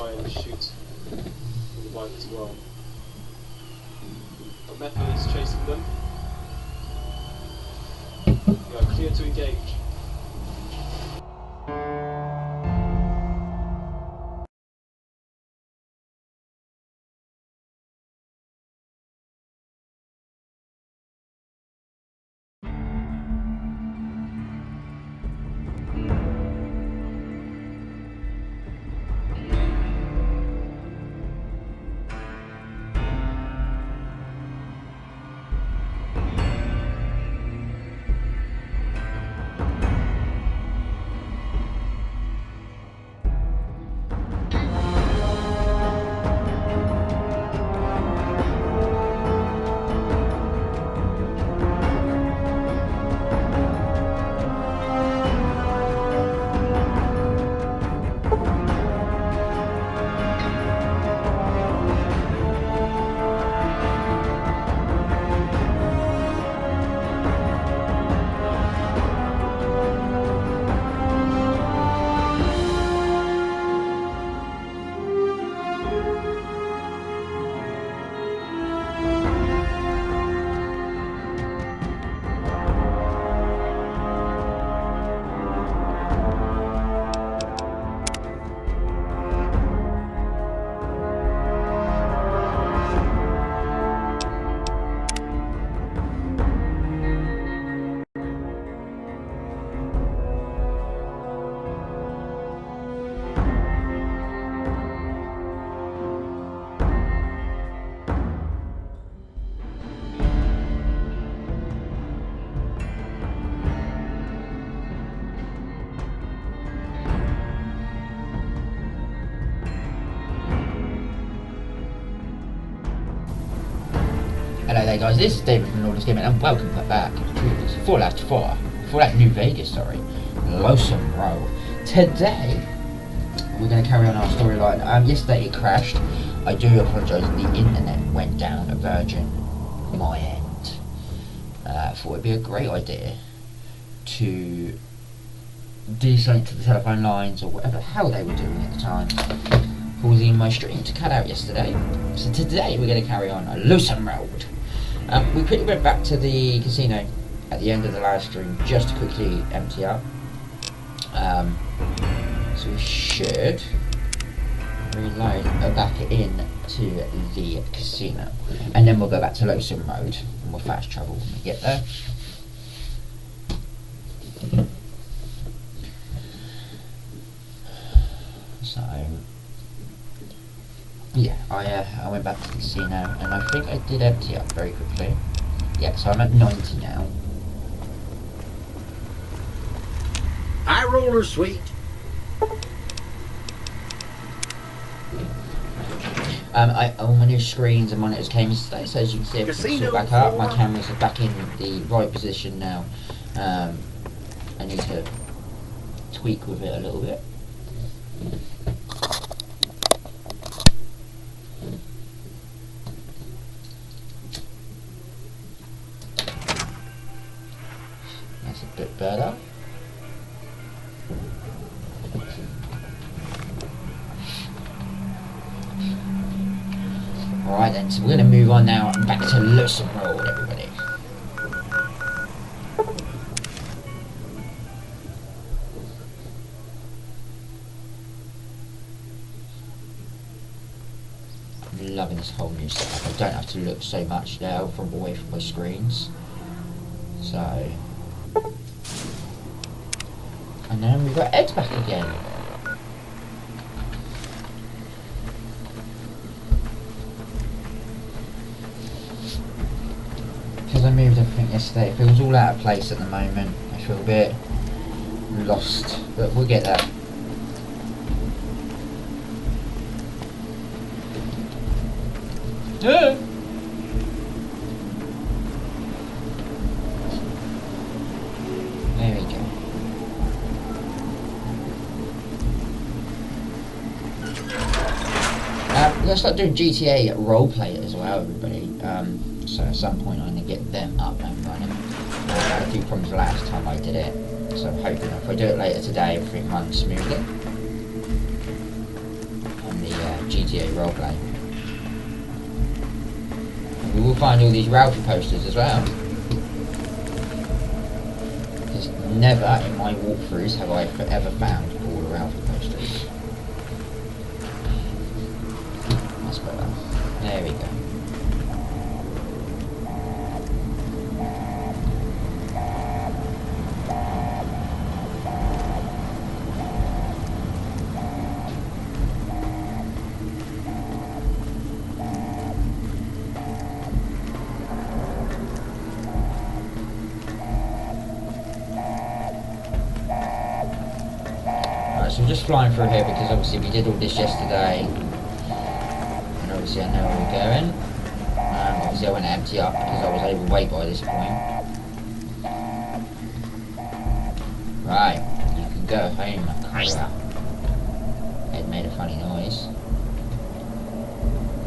try and shoot from the bike as well. But Method is chasing them. You are clear to engage. Hello there guys, this is David from Lawless Gaming and welcome back to Fallout New Vegas, Lonesome Row. Today, we're going to carry on our storyline. Yesterday it crashed. I do apologise, the internet went down a virgin my end. Thought it'd be a great idea to do something to the telephone lines or whatever the hell they were doing at the time, causing my stream to cut out yesterday. So today we're going to carry on a Lonesome Road. We quickly went back to the casino at the end of the live stream just to quickly empty up. So we should reload back in to the casino, and then we'll go back to Lonesome Road and we'll fast travel when we get there. So yeah, I went back to the casino and I think I did empty up very quickly. Yeah, so I'm at 90 now. High roller, sweet. All my new screens and monitors came yesterday, so as you can see everything's all back up. My cameras are back in the right position now. I need to tweak with it a little bit. That's a bit better. Alright then, so we're going to move on now back to Lonesome Road, everybody. I'm loving this whole new setup. I don't have to look so much now from away from my screens. So, and then we've got Ed's back again. Because I moved everything yesterday, it feels all out of place at the moment. I feel a bit lost, but we'll get there. Yeah. There we go. We're going to start doing GTA roleplay as well, everybody. So at some point I'm going to get them up and running. I had a few problems last time I did it, so I'm hoping if I do it later today everything runs smoothly. And the GTA roleplay. And we will find all these Ralphie posters as well. Because never in my walkthroughs have I ever found all the Ralphie posters. That's better. There we go. So I'm just flying through here because obviously we did all this yesterday, and obviously I know where we're going. Obviously I went to empty up because I was overweight by this point. Right, you can go home, Cora. Ed made a funny noise.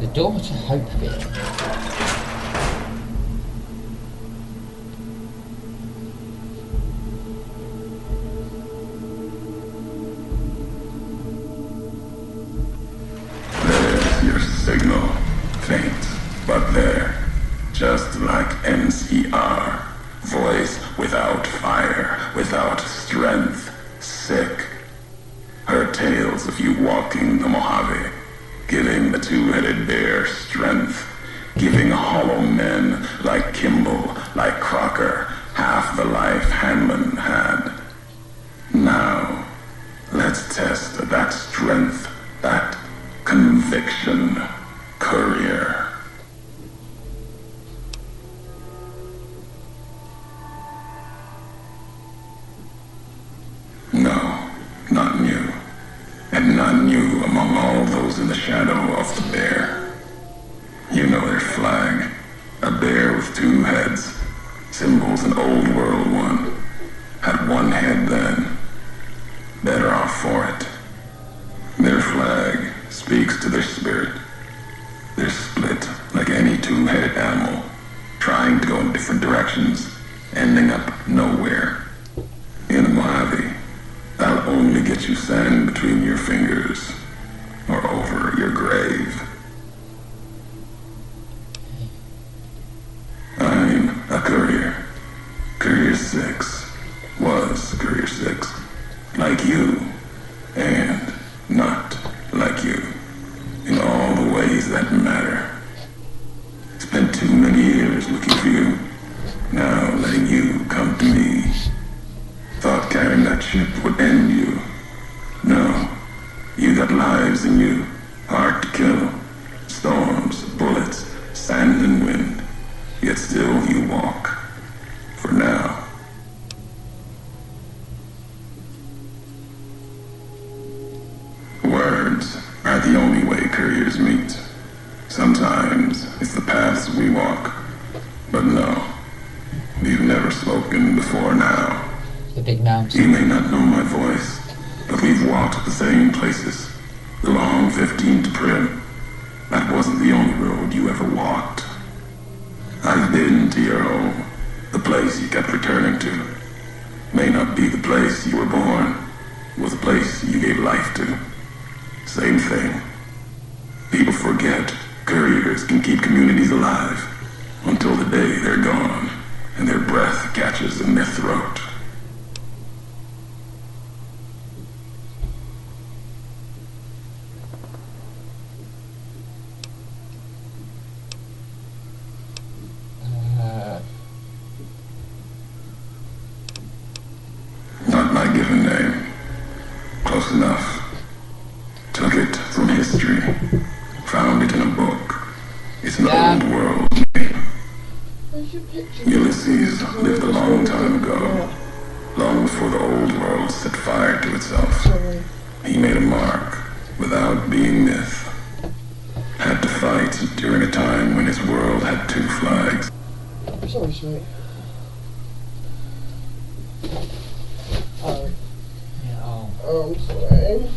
The door to Hopeville. Signal, faint, but there, just like NCR. Voice without fire, without strength, sick. Her tales of you walking the Mojave, giving the two-headed bear strength, giving hollow men like Kimball, like Crocker, half the life Hanlon had. Now, let's test that strength, that conviction, Courier. No, not new. And not new among all those in the shadow of the bear. You know their flag. A bear with two heads. Symbols an old world one. Had one head then. Better off for it. Their flag speaks to their spirit. They're split like any two-headed animal, trying to go in different directions, ending up nowhere. In a Mojave, that'll only get you sand between your fingers, or over your grave. I'm a courier. Courier 6 was Courier 6. Like you, and not like you. In all the ways that matter. Spent too many years looking for you. Now letting you come to me. Thought carrying that ship would end you. No. You got lives in you. Hard to kill. Storms, bullets, sand and wind. Yet still you walk. For now. Words are the only way couriers meet. Sometimes it's the paths we walk. But no, we've never spoken before now. The big mountain. You may not know my voice, but we've walked the same places. The long 15 to Prim. That wasn't the only road you ever walked. I've been to your home, the place you kept returning to. May not be the place you were born, was the place you gave life to. Same thing. People forget couriers can keep communities alive until the day they're gone and their breath catches in their throat. Not my given name. Close enough. Took it from history. Found it in a book. It's an old world name. Ulysses lived a long time ago. Long before the old world set fire to itself. He made a mark without being myth. Had to fight during a time when his world had two flags. Sorry, sweet. Yeah, I'm sorry.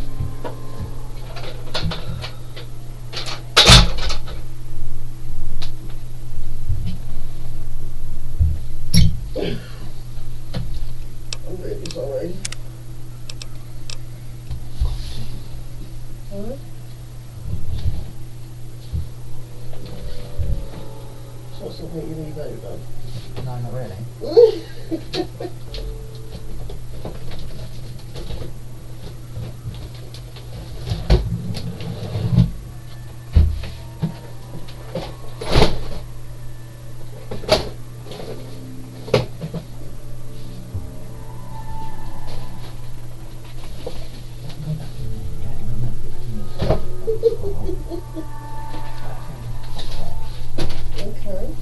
I'm really sorry. Alright? today, though. No, not really. Okay.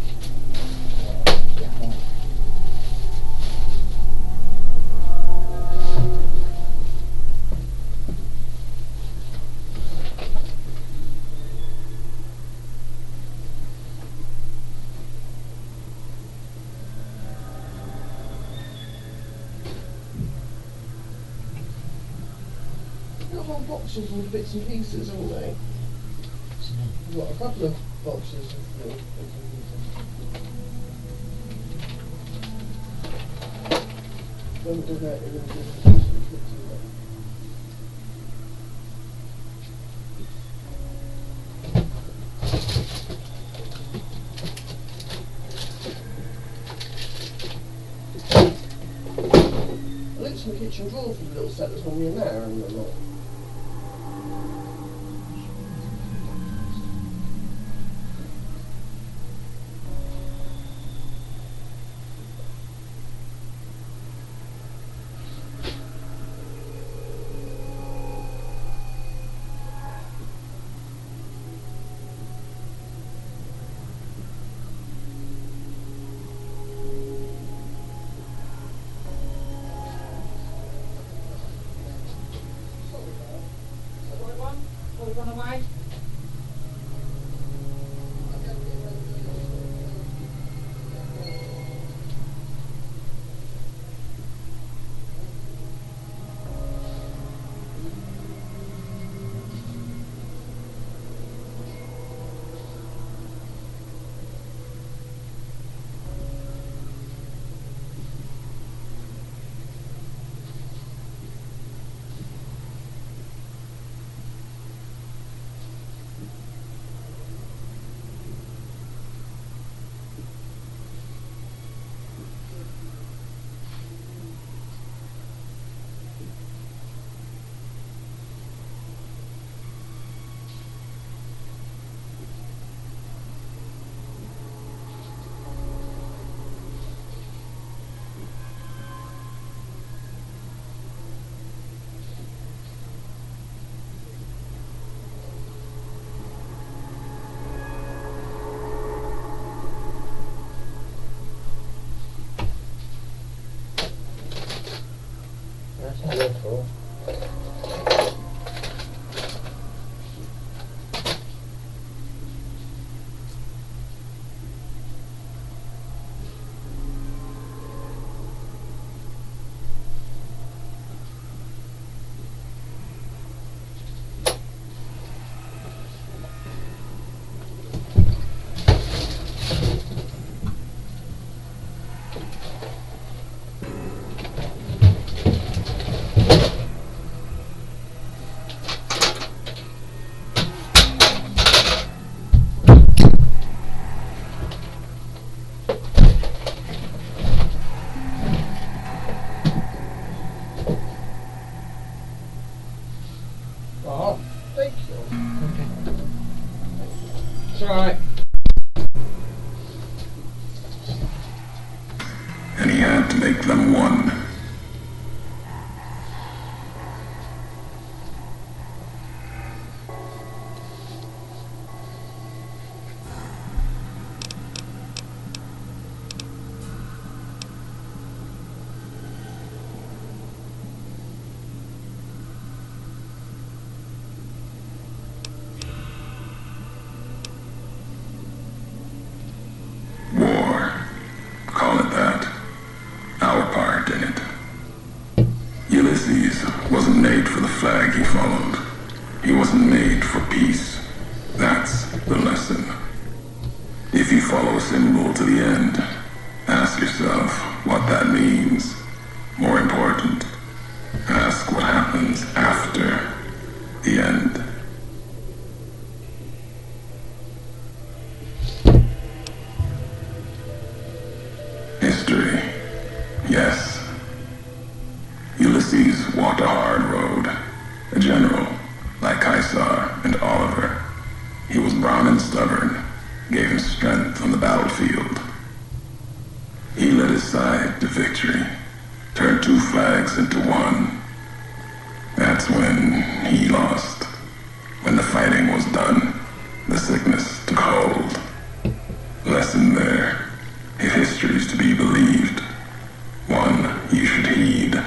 Got whole boxes with bits and pieces, haven't they? You've got a couple of boxes of little bits and pieces. When we do that, we're going to do the pieces and bits and that. I looked in the kitchen drawer for the little set that's normally in there, and I'm not. Run away. That's helpful. Oh, thank you. It's alright. And he had to make them one. War. Call it that. Our part in it. Ulysses wasn't made for the flag he followed. He wasn't made for peace. That's the lesson. If you follow a symbol to the end, ask yourself what that means. More important, ask what happens after the end. Ulysses walked a hard road. A general, like Caesar and Oliver. He was brown and stubborn, gave him strength on the battlefield. He led his side to victory, turned 2 flags into one. That's when he lost. When the fighting was done, the sickness took hold. Lesson there, if history's to be believed, one you should heed.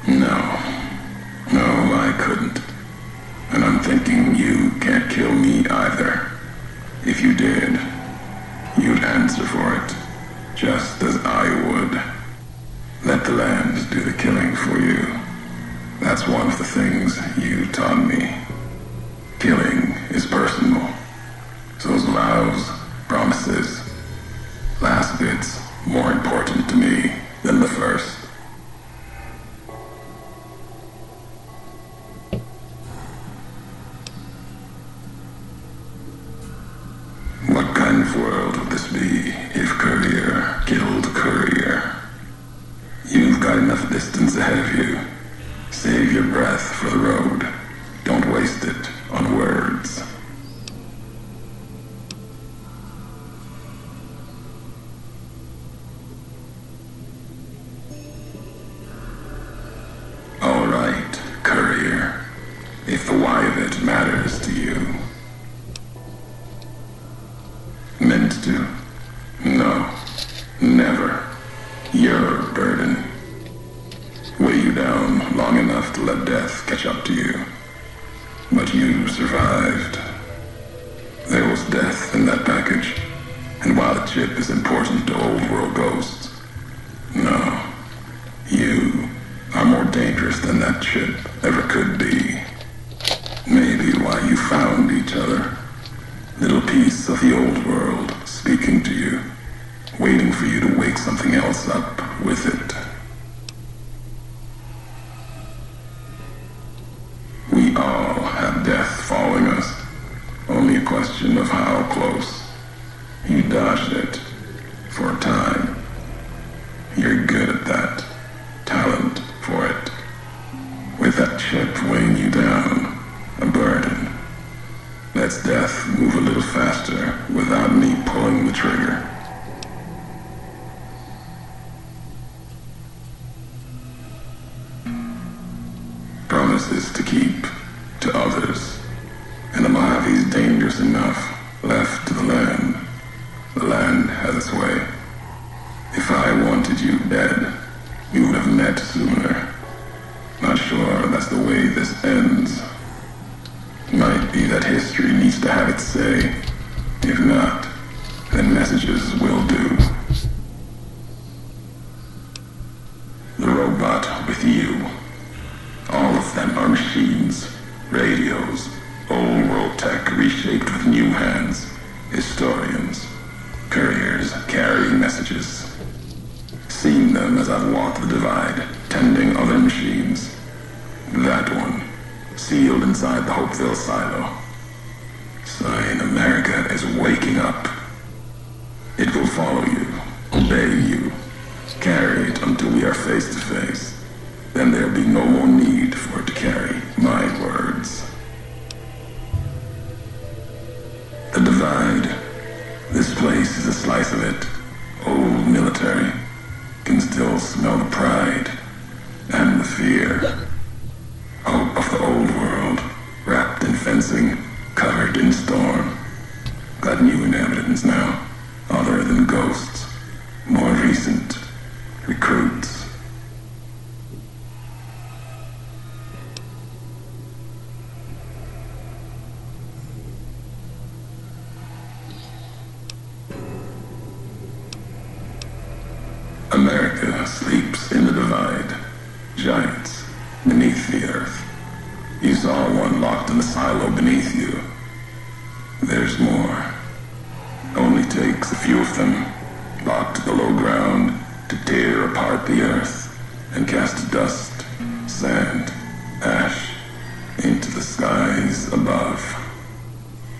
No, I couldn't. And I'm thinking you can't kill me either. If you did, you'd answer for it, just as I would. Let the land do the killing for you. That's one of the things you taught me. Killing is personal. So's vows, promises. Last bit's more important to me than the first. What kind of world would this be if Courier killed Courier? You've got enough distance ahead of you. Save your breath for the road. Don't waste it on words. All right, Courier. If the why of it matters to you. Meant to? No. Never. You're a burden. Weigh you down long enough to let death catch up to you. But you survived. There was death in that package. And while the chip is important to old world ghosts, no. You are more dangerous than that chip ever could be. Maybe why you found each other. Little piece of the old world speaking to you, waiting for you to wake something else up with it. We all have death following us, only a question of how close. You dodged it for a time. You're good at that. Talent for it. With that chip weighing you down, a burden. Lets death move a little faster without me pulling the trigger. Promises to keep to others. And the Mojave's dangerous enough left to the land. The land has its way. If I wanted you dead, we would have met sooner. Not sure that's the way this ends. Might be that history needs to have its say. If not, then messages will do. The robot with you. All of them are machines, radios, old world tech reshaped with new hands, historians, couriers carrying messages. Seen them as I've walked the divide, tending other machines. That one, sealed inside the Hopeville silo. Sign America is waking up. It will follow you, obey you, carry it until we are face to face. Then there'll be no more need for it to carry my words. The divide. This place is a slice of it. Old military. Can still smell the pride and the fear. Hope of the old world, wrapped in fencing, covered in storm. Got new inhabitants now, other than ghosts, more recent, recruits. America sleeps in the divide. Giants beneath the earth. You saw one locked in the silo beneath you. There's more. Only takes a few of them, locked below ground, to tear apart the earth and cast dust, sand, ash into the skies above.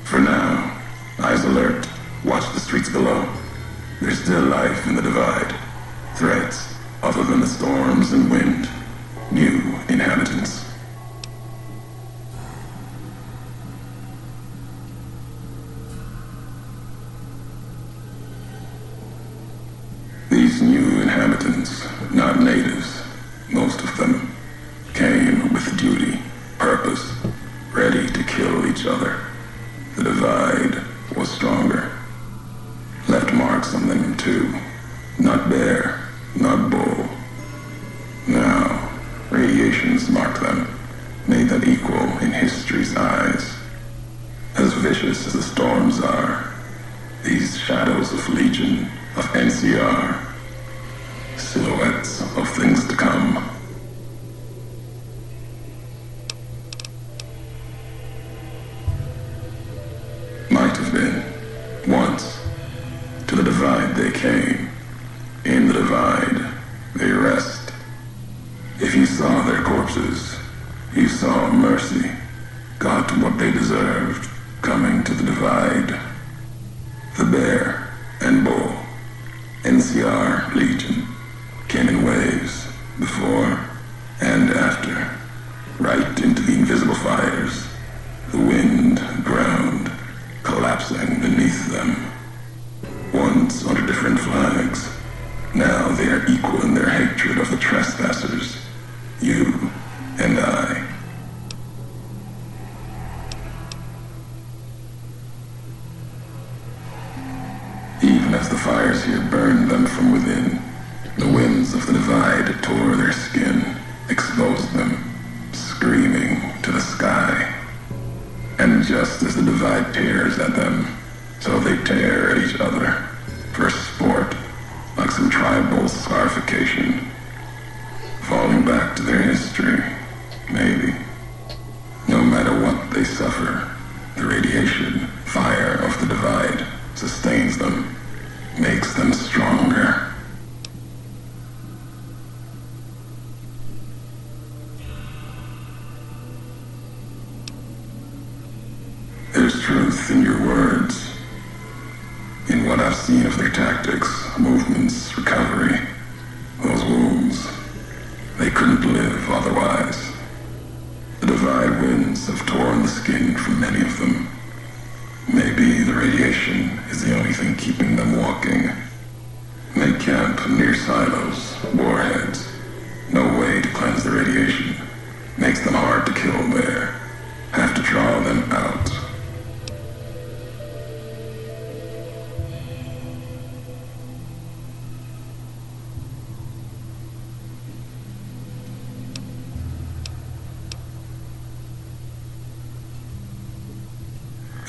For now, eyes alert, watch the streets below. There's still life in the divide. Threats other than the storms and wind. New inhabitants. These new inhabitants, not natives, most of them, came with duty, purpose, ready to kill each other. The divide was stronger. Left marks on them too. Not bear, not bull. Now, radiations marked them, made them equal in history's eyes. As vicious as the storms are, these shadows of Legion, of NCR, silhouettes of things to come. Might have been, once. To the divide they came. In the divide, they rest. If you saw their corpses, you saw mercy, got what they deserved, coming to the divide. The bear and bull, NCR Legion, came in waves, before and after, right into the invisible fires, the wind, ground, collapsing beneath them. Once under different flags, now they are equal in their hatred of the trespassers, you and I. Even as the fires here burned them from within, the winds of the divide tore their skin, exposed them, screaming to the sky. And just as the divide tears at them, so they tear at each other, for sport, like some tribal scarification, falling back to their history, maybe. No matter what they suffer, the radiation, fire of the divide sustains them, makes them stronger. There's truth in your words, in what I've seen of their tactics, movements, recovery, those wounds. They couldn't live otherwise. The divide winds have torn the skin from many of them. Maybe the radiation is the only thing keeping them walking. They camp near silos, warheads. No way to cleanse the radiation. Makes them hard to kill there. Have to draw them out.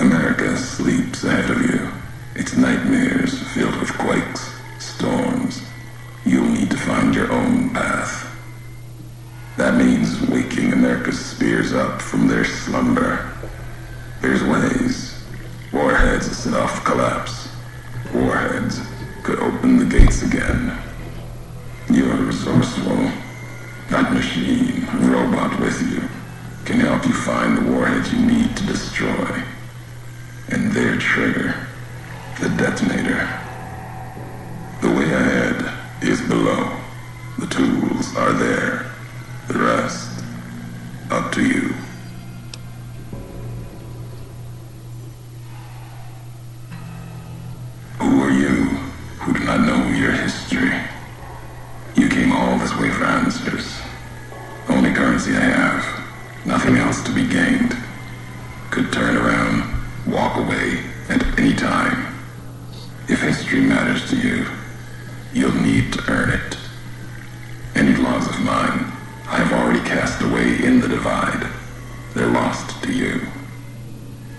America sleeps ahead of you. Its nightmares filled with quakes, storms. You'll need to find your own path. That means waking America's spears up from their slumber. There's ways. Warheads set off collapse. Warheads could open the gates again. You're resourceful. That machine, robot with you, can help you find the warheads you need to destroy. And their trigger, the detonator. The way ahead is below. The tools are there. The rest, up to you. Who are you who do not know your history? You came all this way for answers. Only currency I have. Nothing else to be gained. Could turn around. Walk away at any time. If history matters to you, you'll need to earn it. Any laws of mine, I have already cast away in the divide. They're lost to you.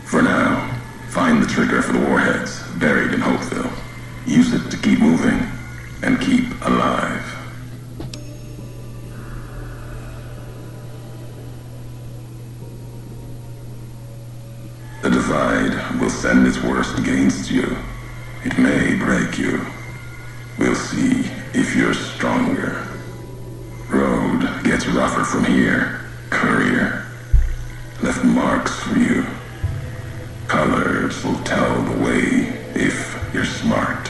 For now, find the trigger for the warheads buried in Hopeville. Use it to keep moving and keep alive. The divide will send its worst against you. It may break you. We'll see if you're stronger. Road gets rougher from here. Courier left marks for you. Colors will tell the way if you're smart.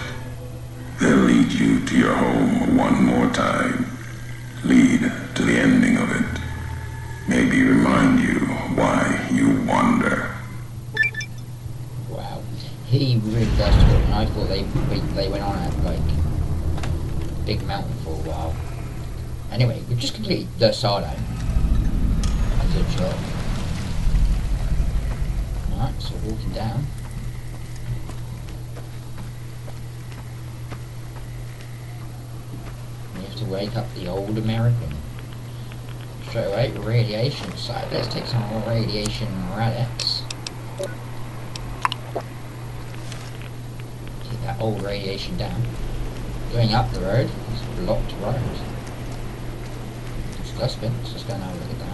lead you to your home one more time. Lead to the ending of it. Maybe remind you why you wander. Wow. He really does talk, and I thought they went on at like Big Mountain for a while. Anyway, we've just completed the silo. That's a job. Alright, so walking down. We have to wake up the old American. Straight away, radiation site. Let's take some more radiation relics. Keep that old radiation down. Going up the road, it's a blocked road. It's dustbin, let's just go and have a look at that.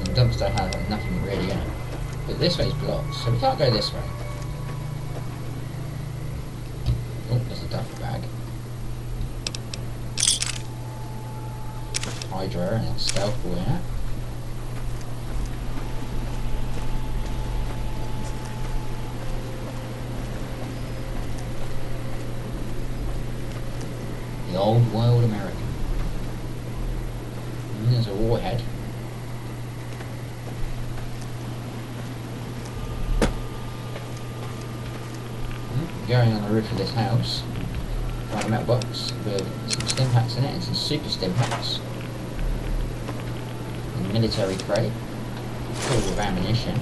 The dumpster has nothing really in it. But this way's blocked, so we can't go this way. Oh, there's a duffel bag. Hydro and a stealth ball in it. The old world American. And there's a warhead. Going on the roof of this house, find a metal box with some stim packs in it and some super stim packs. A military crate filled with ammunition.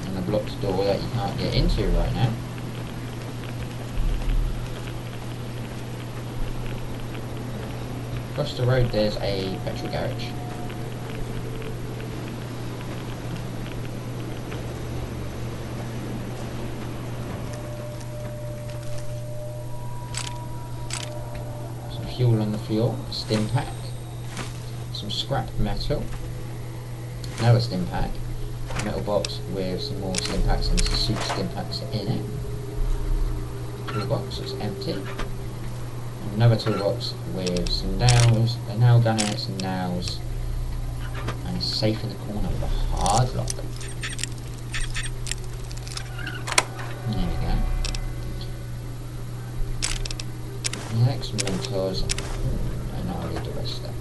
And a blocked door that you can't get into right now. Across the road there's a petrol garage. Fuel on the floor, stim pack, some scrap metal, another stim pack, a metal box with some more stim packs and some super stim packs in it. Toolbox is empty. Another toolbox with some nails, a nail gun in it, some nails, and a safe in the corner with a hard lock. There we go. Next, mentors, and I'll read the rest there.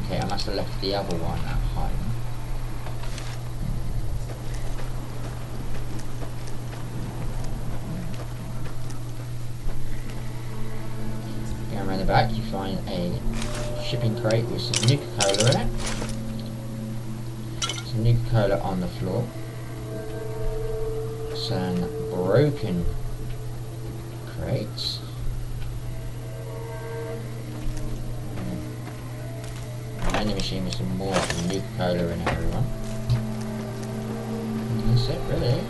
Okay, I must have left the other one at home. Going around the back, you find a shipping crate with some Nuka-Cola in it. Some Nuka-Cola on the floor. Some broken crates. Vending machine with some more Nuka-Cola in it, everyone. And that's it, really.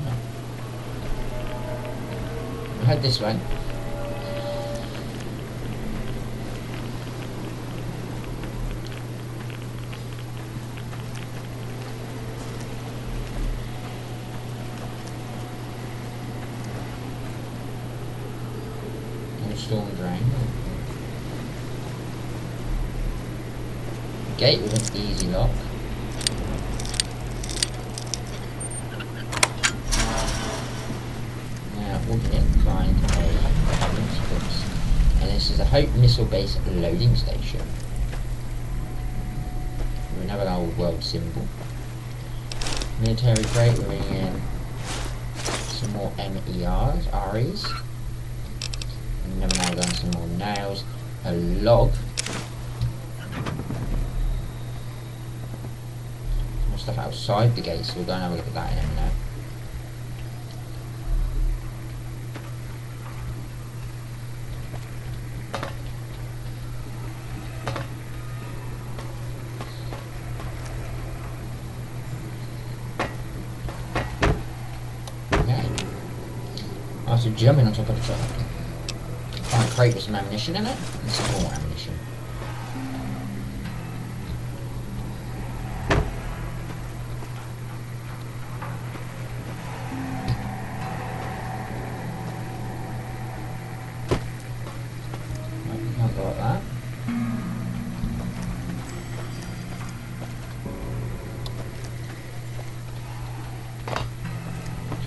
Yeah. I had this one. Storm drain. Gate with an easy lock. Now walking in, find a box. And this is a Hope Missile Base loading station. With another old world symbol. Military crate, we're bringing in some more MERs, REs. Another nail gun, some more nails, a log, more stuff outside the gate, so we'll go and have a look at that in a minute. Okay, after jumping on top of the truck. Find a crate with some ammunition in it, and some more ammunition.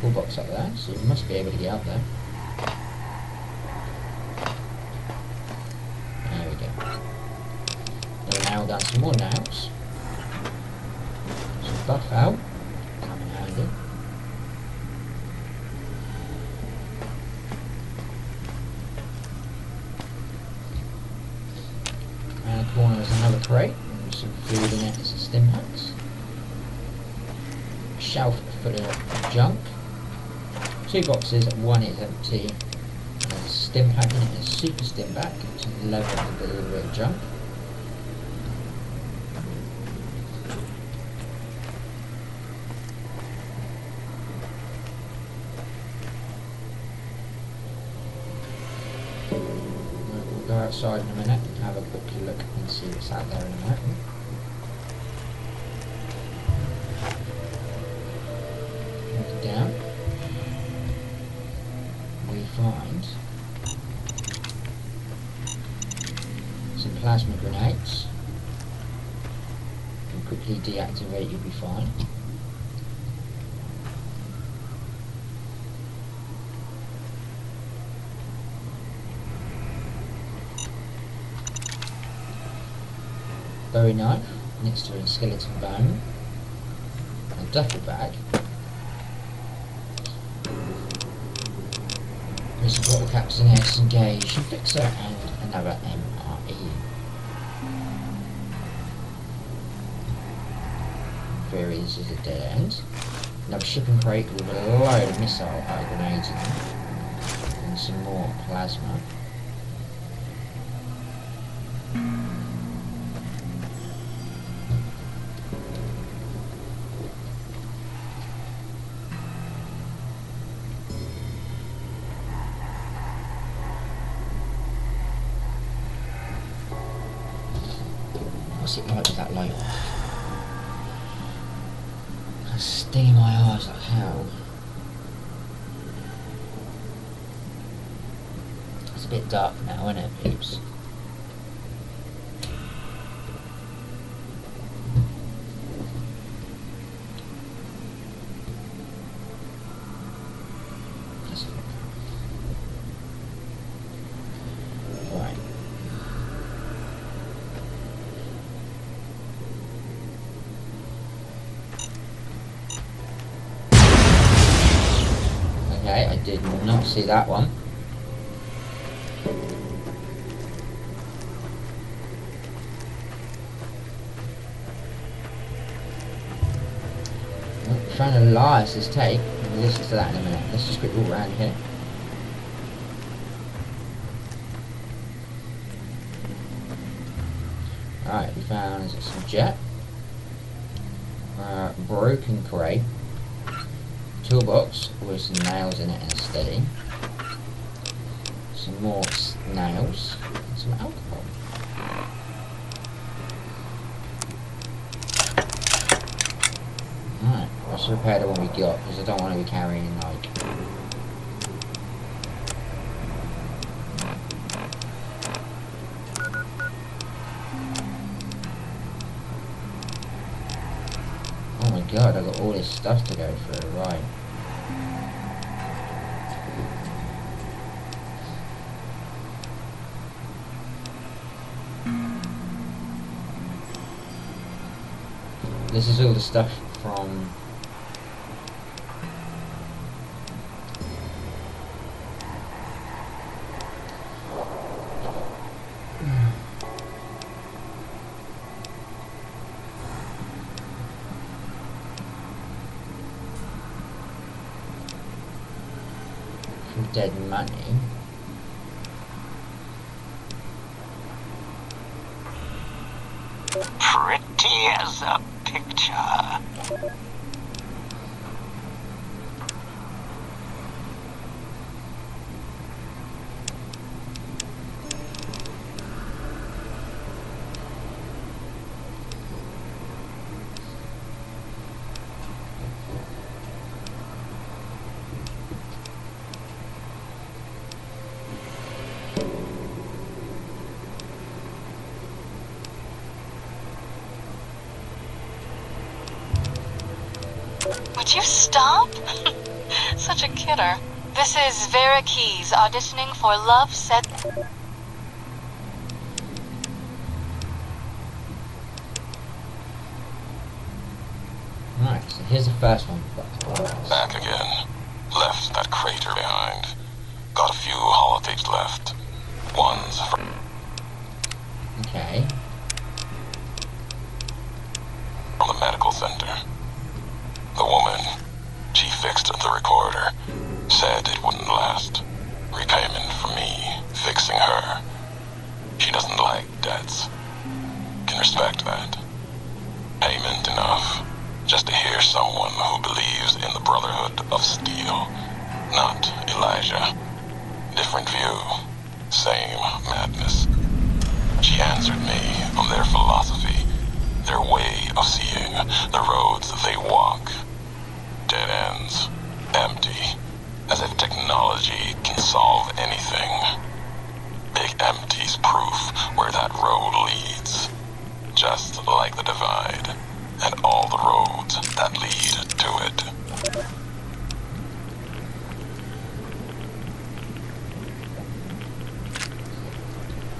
toolbox up there, so you must be able to get up there. There we go. Now nail down some more nails. Some buff out. Come in handy. And the corner is another crate. With some food in it and some stim packs. Shelf full of junk. 2 boxes, one is empty. And a stim pack in it, a super stim pack, which is level with a little bit of junk. We'll go outside in a minute and have a quick look and see what's out there in a minute. Down, we find some plasma grenades. You can quickly deactivate, you'll be fine. Bowie knife next to a skeleton bone. A duffel bag. There's a bottle caps in here, some gauge, a fixer, and another MRE. Very easy as a dead end. Another shipping crate with a load of missile grenades in them. And some more plasma. What's it like with that light off? It's stinging my eyes like hell. It's a bit dark now, isn't it, peeps? Right. Okay, I did not see that one. Trying to lies this take. We'll listen to that in a minute. Let's just quick walk around here. Alright, we found some jet. Broken crate. Toolbox with some nails in it and a steady. Some more nails. And some alcohol. Alright, let's repair the one we got because I don't want to be carrying like oh my god, I've got all this stuff to go through, right. This is all the stuff from dead money. Pretty as a picture. Would you stop? Such a kidder. This is Vera Keys auditioning for Love Set. Right, so here's the first one. Back again. Left that crater behind. Got a few holotapes left. One's from... Okay. from the medical center. The woman, she fixed the recorder. Said it wouldn't last. Repayment for me, fixing her. She doesn't like debts. Can respect that. Payment enough. Just to hear someone who believes in the Brotherhood of Steel. Not Elijah. Different view. Same madness. She answered me on their philosophy, their way of seeing, the roads they walk. Dead ends. Empty. As if technology can solve anything. Big empty's proof where that road leads. Just like the divide. And all the roads that lead to it.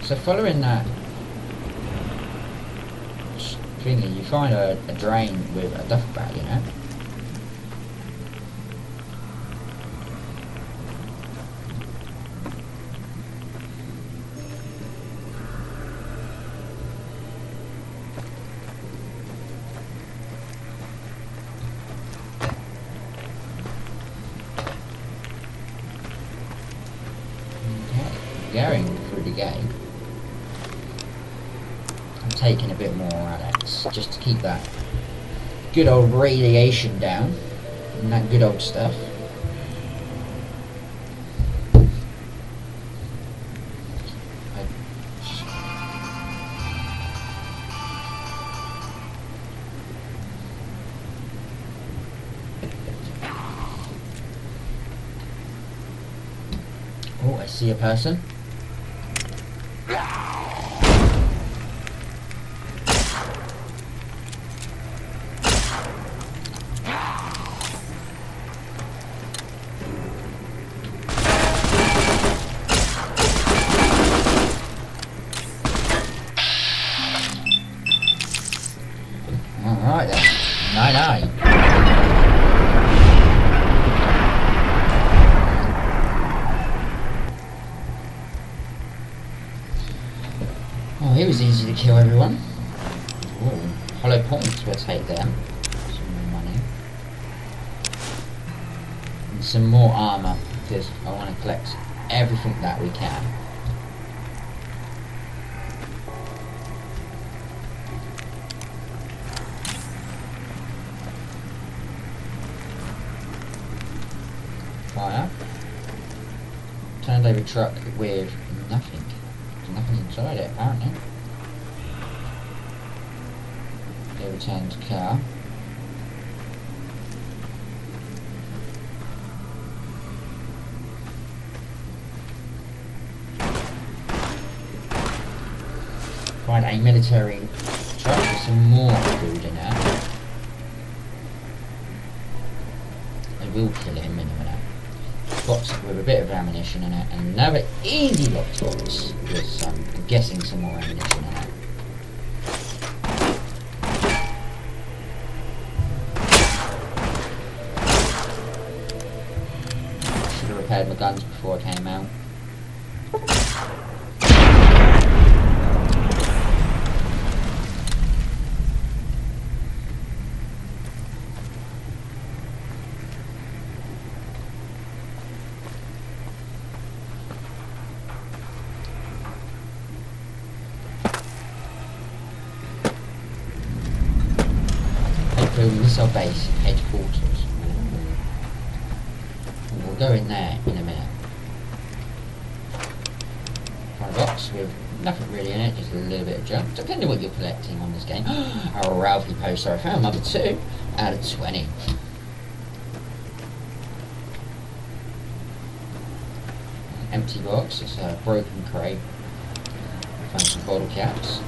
So following that thingy, you find a drain with a duffel bag in it. Going through the game, I'm taking a bit more Alex just to keep that good old radiation down and that good old stuff. Oh, I see a person. Alright then. 9-9. Oh, he was easy to kill, everyone. Ooh, hollow points, we'll take them. Some more money. And some more armour, because I want to collect everything that we can. Fire. Turned over truck with nothing. There's nothing inside it, apparently. Okay, return to car. Find a military truck with some more food in it. I will kill him in a minute. Box with a bit of ammunition in it, and another easy locked box with some, I'm guessing, some more ammunition in it. Should have repaired my guns before I came out. Missile base headquarters. We'll go in there in a minute. Find a box with nothing really in it, just a little bit of junk, depending on what you're collecting on this game. Our Ralphie poster, I found number 2 out of 20. Empty box, it's a broken crate. Found some bottle caps.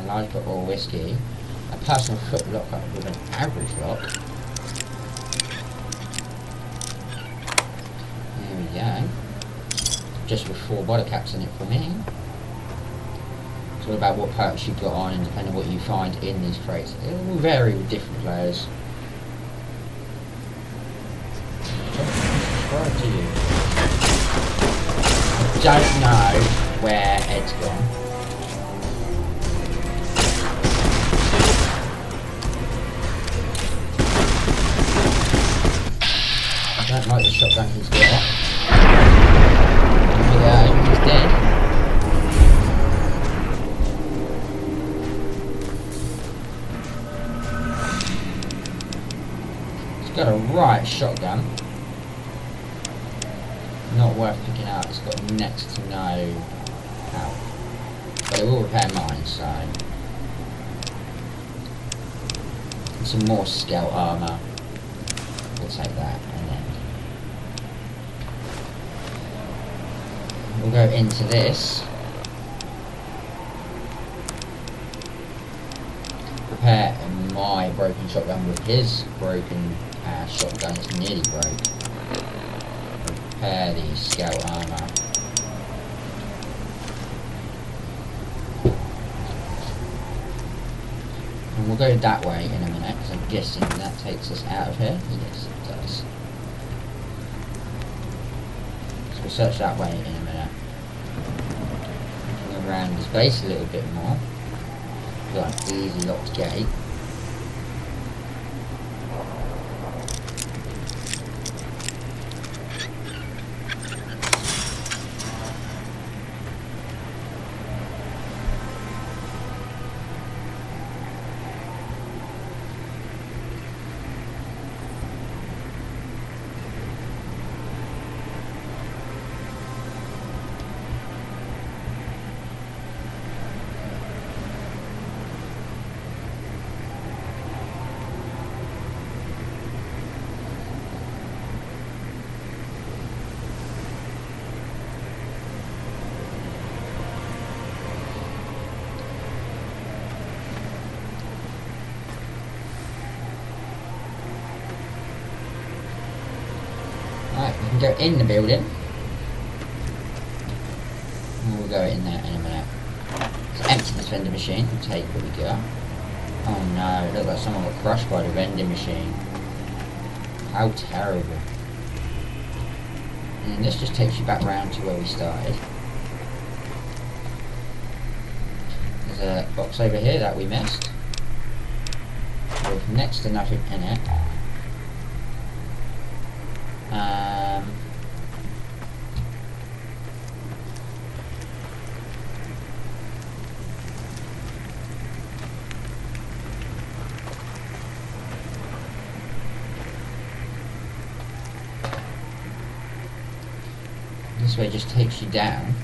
Large bottle of whiskey. a personal foot lock up with an average lock. There we go. Just with 4 body caps in it for me. It's all about what perks you've got on and depending on what you find in these crates. It will vary with different players. Subscribe to you. I don't know where Ed's gone. I don't like the shotgun he's got. Yeah, he's dead. He's got a right shotgun. Not worth picking up. It's got next to no health. But it will repair mine, so. And some more scout armour. We'll take that, and then we'll go into this. Repair my broken shotgun with his broken shotgun. It's nearly broke. Repair the scout armour. And we'll go that way in a minute, because I'm guessing that takes us out of here. Yes, it does. So we'll search that way in a minute. Looking around this base a little bit more. We've got an easy locked gate. Right, we can go in the building. And we'll go in there in a minute. Let's empty this vending machine and take what we got. Oh no, it looks like someone got crushed by the vending machine. How terrible. And then this just takes you back round to where we started. There's a box over here that we missed. With next to nothing in it. This way just takes you down.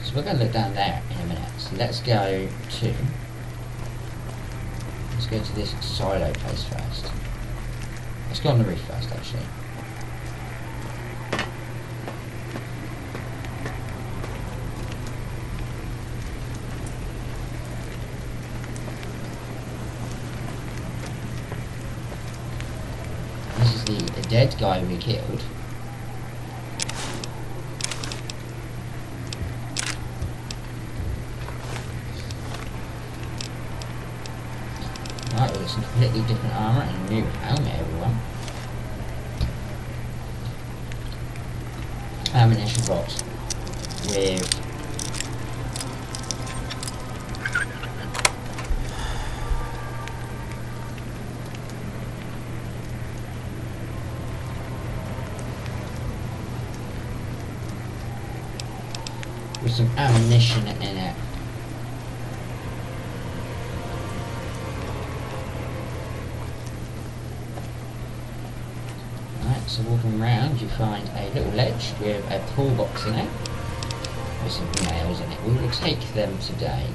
So we're going to look down there in a minute. So let's go to this silo place first. Let's go on the roof first, actually. This is the dead guy we killed. Right, with some completely different armour and a new helmet, everyone. Ammunition box with some ammunition in it. So walking around, you find a little ledge with a toolbox in it, with some nails in it. We will take them today.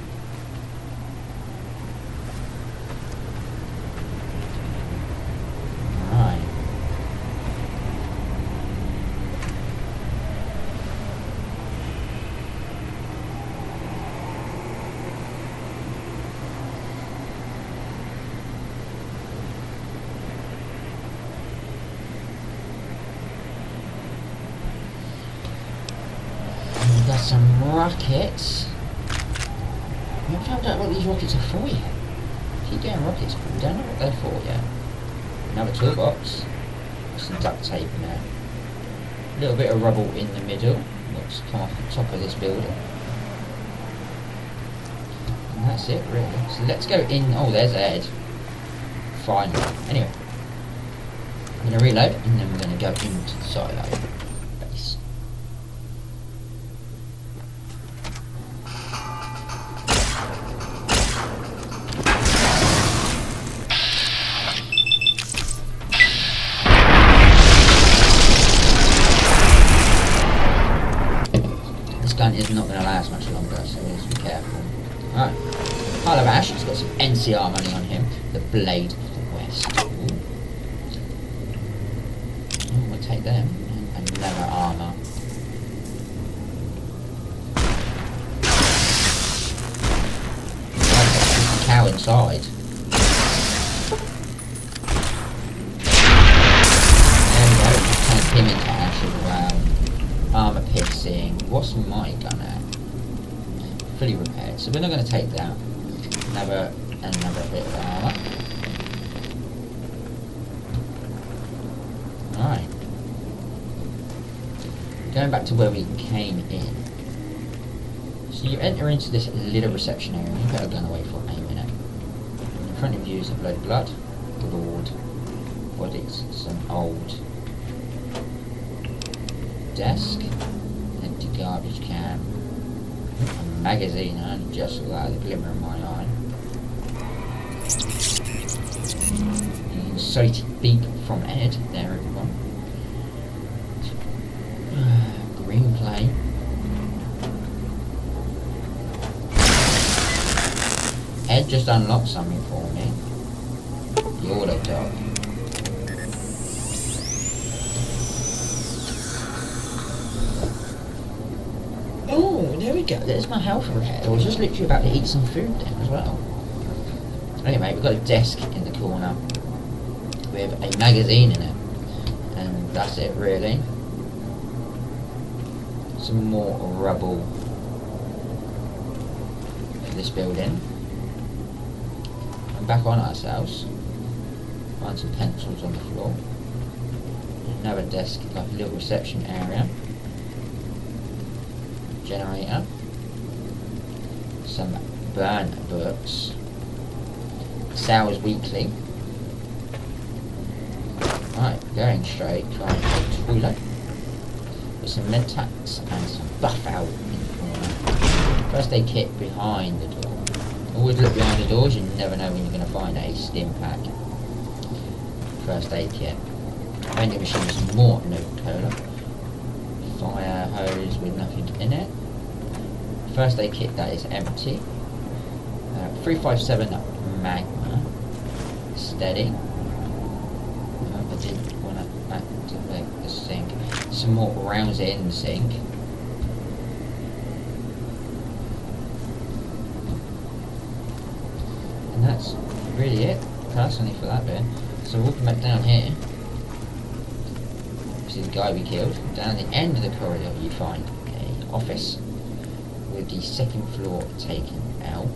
Right. got some rockets. I haven't found out what these rockets are for yet. Keep getting rockets, but we don't know what they're for yet. Another toolbox. Some duct tape in there. A little bit of rubble in the middle. Let's come off the top of this building. And that's it, really. So let's go in. Oh, there's Ed. Finally. Anyway. I'm going to reload, and then we're going to go into the silo base. This gun is not going to last much longer, so let's be careful. Alright. Pile of Ash, he's got some NCR money on him. The Blade of the West. Ooh. We'll take them and leather armour. There's a cow inside. There we go, just turn him into ash as well. Armour piercing. What's my gun at? Fully repaired. So we're not going to take that. Another bit of armour. Right. Going back to where we came in. So you enter into this little reception area. You put a gun away for a minute. In front of you is a blood, glawed bodies, some old desk, empty garbage can, a magazine, and just like the glimmer in my eye. An excited beep from Ed. There, everyone. Green play. Ed just unlocked something for me. The auto dog. Oh, there we go. There's my health repair. I was just literally about to eat some food then as well. Anyway, we've got a desk in the corner with a magazine in it. And that's it, really. Some more rubble for this building. And back on ourselves. Find some pencils on the floor. Another desk, like a little reception area. Generator. Some burn books. Sales Weekly. Right, going straight, trying to go toilet. With some Mentax and some buff out in the corner. First aid kit behind the door. Always look behind the doors, you never know when you're going to find a stim pack. First aid kit. Vending machine with some more Coca-Cola. Fire hose with nothing in it. First aid kit that is empty. 357 Magma. Steady. I did want to activate the sink. Some more rounds in the sink. And that's really it, personally, for that bit. So walking back down here. See the guy we killed. Down the end of the corridor you find an office with the second floor taken out.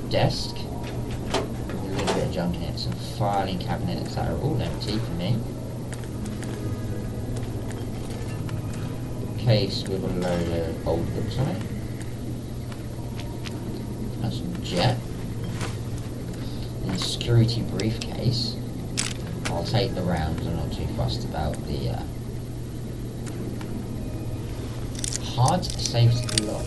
Desk with a little bit of junk in it. Some filing cabinets that are all empty for me. Case with a load of old books on it. And some jet. And a security briefcase. I'll take the rounds, I'm not too fussed about the hard safety lock.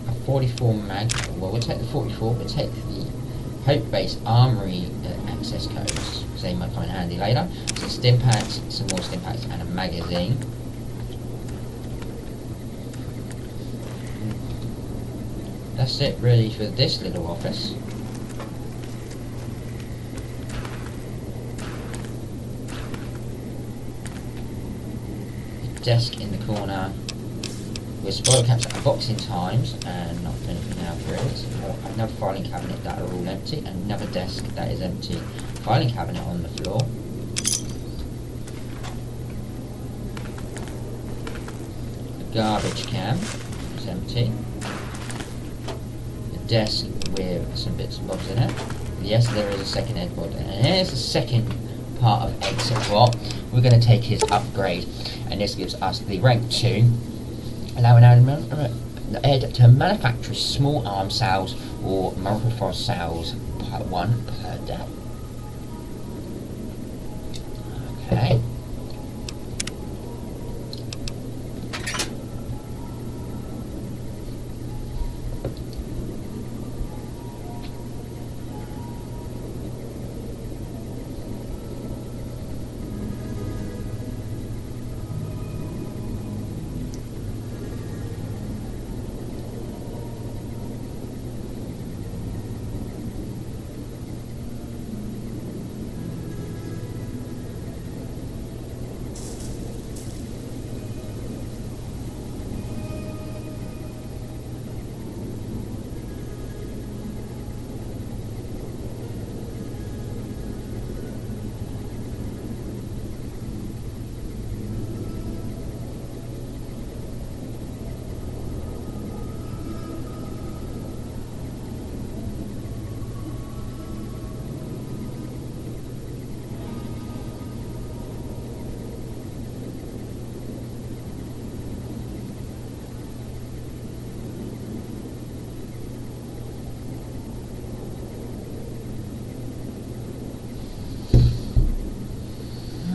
A 44 mag, well we'll take the 44, but take the Hope-based armory access codes, so they might come in handy later. So stim packs, some more stim packs, and a magazine. That's it really for this little office. desk in the corner. With spoil caps at boxing times and not anything out for it. Another filing cabinet that are all empty, and another desk that is empty. Filing cabinet on the floor. The garbage can is empty. The desk with some bits and bobs in it. Yes, there is a second egg pod, and here's the second part of egg support. We're going to take his upgrade, and this gives us the rank 2. Allowing the Ed to manufacture small arm cells or multiple force cells per 1 per day. Okay.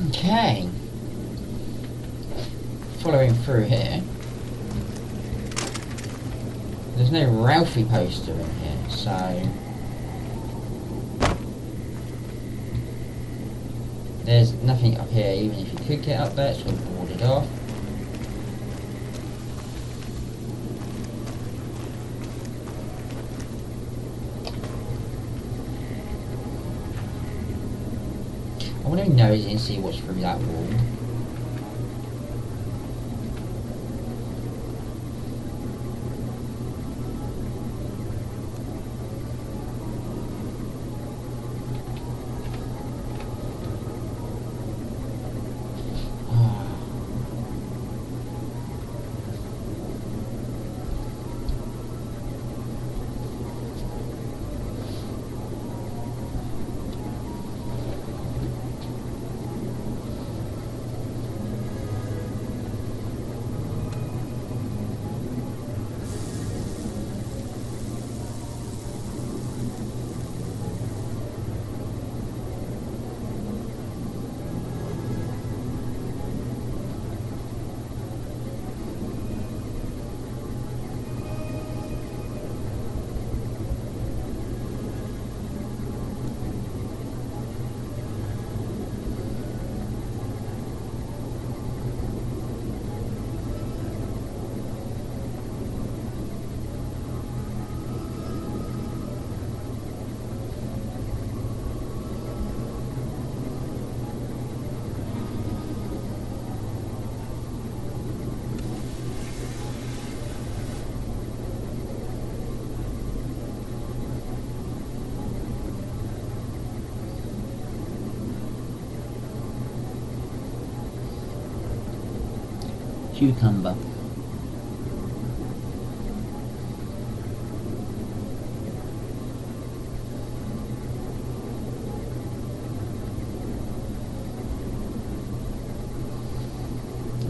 Okay. Following through here. There's no Ralphie poster in here, so there's nothing up here. Even if you could get up there, it's all boarded off. I want to nosy and see what's through that wall. Cucumber.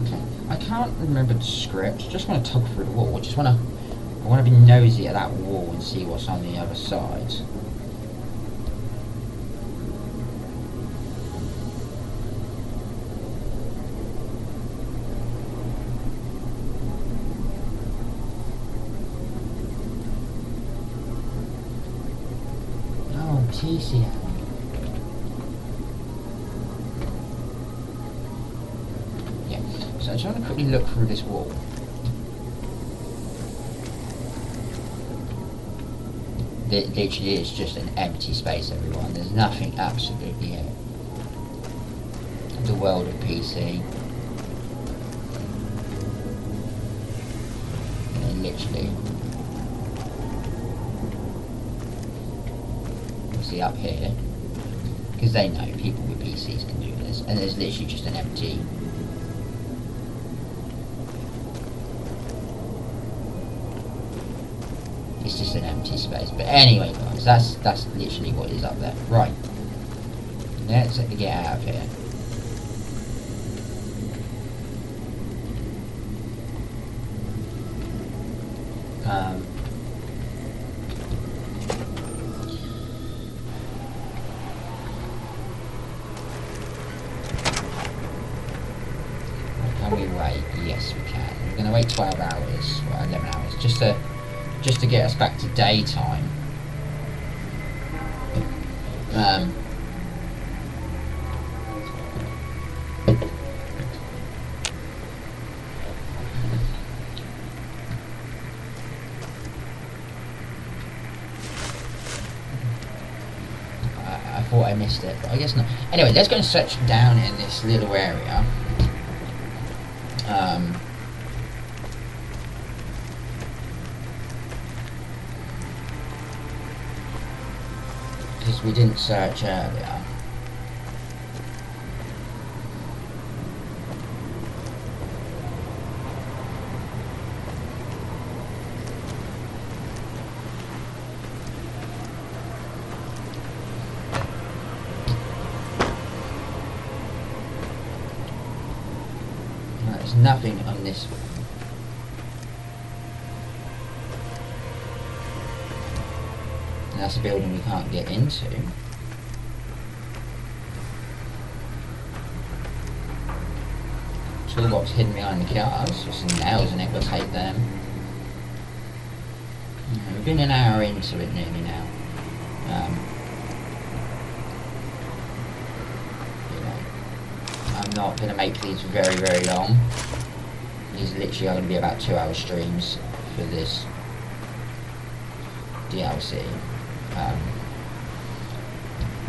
Okay, I can't remember the script. Just want to tug through the wall. I want to be nosy at that wall and see what's on the other side. TCM. Yeah, so I'm trying to quickly look through this wall. Literally, it's just an empty space, everyone. There's nothing absolutely here. The world of PC. literally. See up here, because they know people with PCs can do this, and there's literally just an empty. It's just an empty space. But anyway, guys, that's literally what is up there. Right. Let's get out of here. Can we wait? Yes, we can. We're going to wait 12 hours, well, 11 hours, just to get us back to daytime. I thought I missed it, but I guess not. Anyway, let's go and search down in this little area. Because we didn't search earlier. There's nothing on this one. And that's a building we can't get into. Toolbox hidden behind the cars. There's some nails in it, we'll take them. We've been an hour into it nearly now. I'm not going to make these very, very long. These literally are going to be about 2-hour streams for this DLC.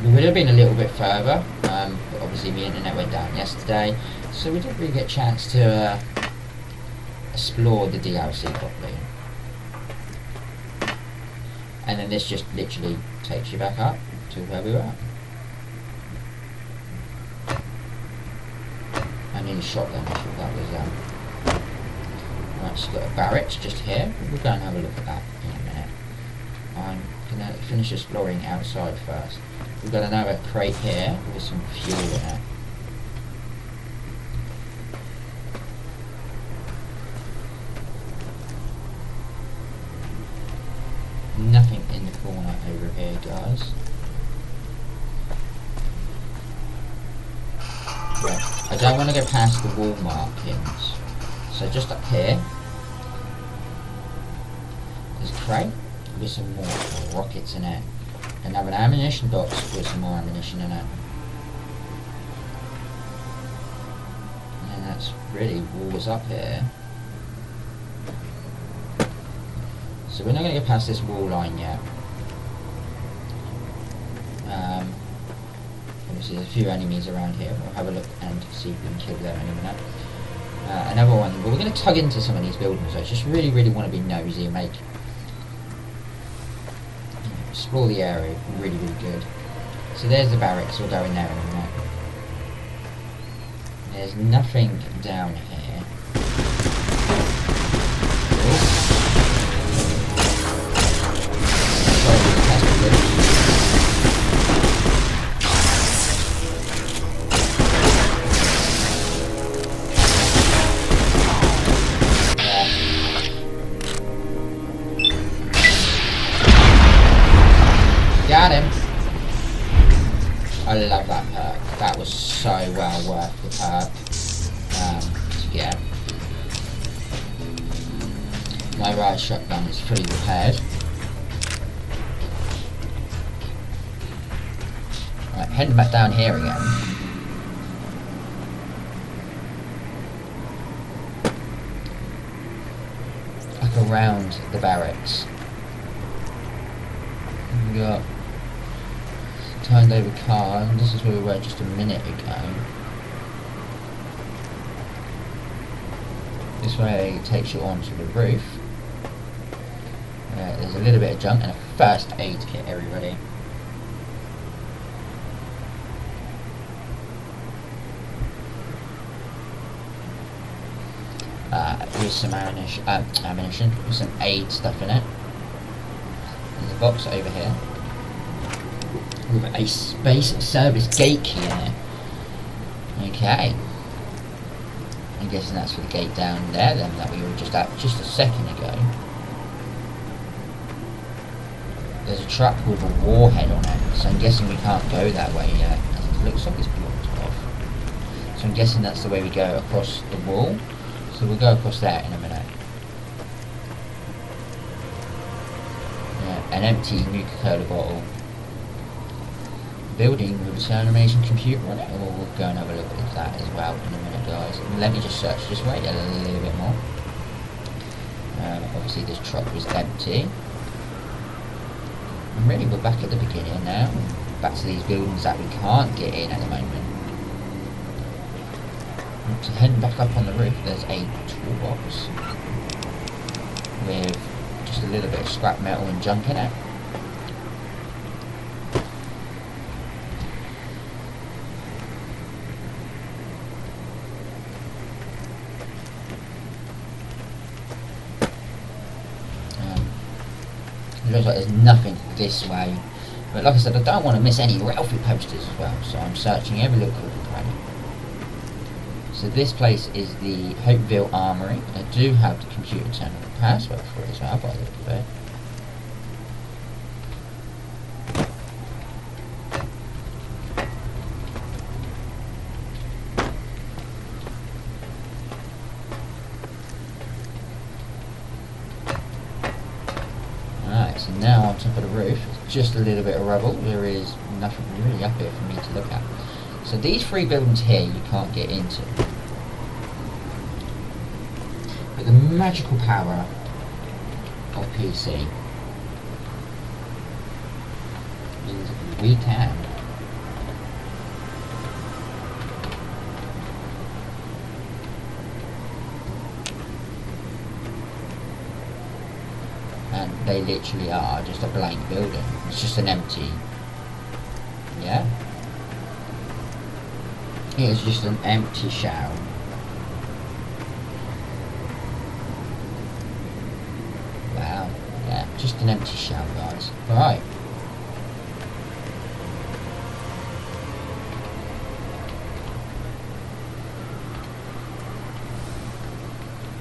We would have been a little bit further, but obviously the internet went down yesterday, so we didn't really get a chance to explore the DLC properly. And then this just literally takes you back up to where we were. I nearly shot them, I thought that was right, so we've got a barracks just here. We'll go and have a look at that in a minute. I'm going to finish exploring outside first. We've got another crate here with some fuel in it. Nothing in the corner over here, guys. Right. I don't want to go past the wall markings. So just up here, there's a crate with some more rockets in it. Another ammunition box with some more ammunition in it. And that's really all that's up here. So we're not going to go past this wall line yet. Obviously there's a few enemies around here. We'll have a look and see if we can kill them in a minute. Another one, but we're going to tug into some of these buildings. I just really, really want to be nosy and make... explore the area really, really good. So there's the barracks, we'll go in there in a minute. There's nothing down here. Got him. I love that perk. That was so well worth the perk to get. My riot shotgun is fully repaired. Right, heading back down here again. Back around the barracks. We got turned over car, and this is where we were just a minute ago. This way it takes you onto the roof. There's a little bit of junk and a first aid kit, everybody. With some ammunition with some aid stuff in it. There's a box over here with a space service gate key in it. Okay. I'm guessing that's for the gate down there then that we were just at just a second ago. There's a truck with a warhead on it, so I'm guessing we can't go that way yet. It looks like it's blocked off. So I'm guessing that's the way we go across the wall. So we'll go across there in a minute. Yeah, an empty Nuka-Cola bottle. Building with a termination computer on it. We'll go and have a look at that as well in a minute, guys. Let me just search this way a little bit more. Obviously this truck was empty. And really we're back at the beginning now. Back to these buildings that we can't get in at the moment. So heading back up on the roof, there's a toolbox with just a little bit of scrap metal and junk in it. It looks like there's nothing this way, but like I said, I don't want to miss any Ralphie posters as well, so I'm searching every little cranny. So this place is the Hopeville Armory. I do have the computer terminal password for it as well, by the look of it. Alright, so now on top of the roof, it's just a little bit of rubble. There is nothing really up here for me to look at. So these three buildings here you can't get into. But the magical power of PC means we can. And they literally are just a blank building. It's just an empty. Yeah? It's just an empty shell. Wow, yeah, just an empty shell, guys. Right.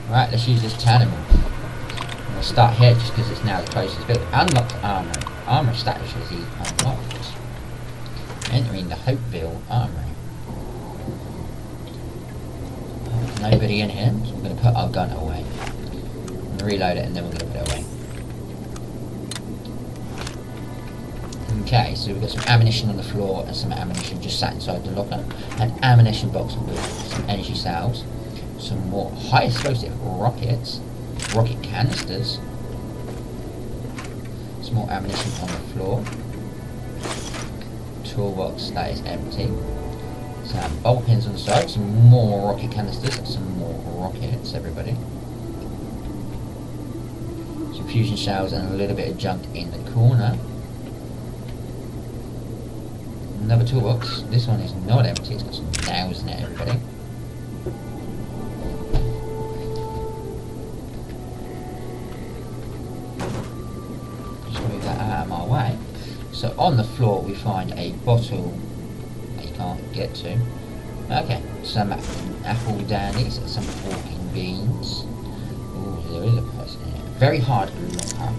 Right, let's use this tenement. We'll start here just because it's now the closest bit. Unlocked armory. Armor status is unlocked. Entering the Hopeville Armory. Nobody in here, so I'm going to put our gun away. And reload it and then we're going to put it away. Okay, so we've got some ammunition on the floor and some ammunition just sat inside the locker. An ammunition box with some energy cells. Some more high explosive rockets. Rocket canisters. Some more ammunition on the floor. Toolbox that is empty. Some bolt pins on the side, some more rocket canisters, some more rockets, everybody. Some fusion shells and a little bit of junk in the corner. Another toolbox. This one is not empty, it's got some nails in it, everybody. Just move that out of my way. So on the floor we find a bottle can't get to. Okay, some apple dandies, some porking beans. Oh, there is a person here. Very hard to look up.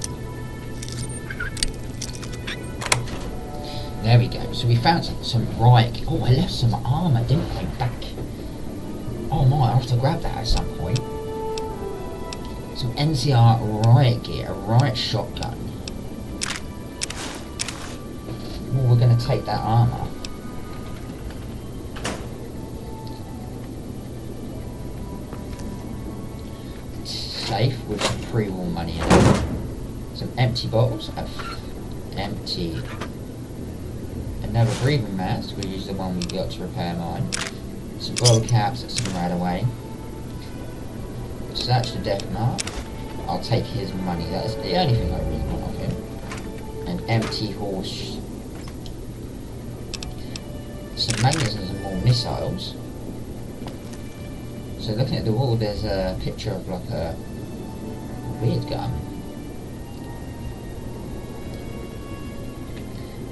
There we go. So we found some riot. Oh, I left some armour, didn't I? Back. Oh my, I'll have to grab that at some point. Some NCR riot gear, a riot shotgun. Oh, we're going to take that armour. Safe with some pre-war money in it. Some empty bottles. Empty. Another breathing mask. We'll use the one we got to repair mine. Some bottle caps. Some right away. Search the death mark. I'll take his money. That's the only thing I really want of him. An empty horse. Some magazines and more missiles. So looking at the wall, there's a picture of like a weird gun.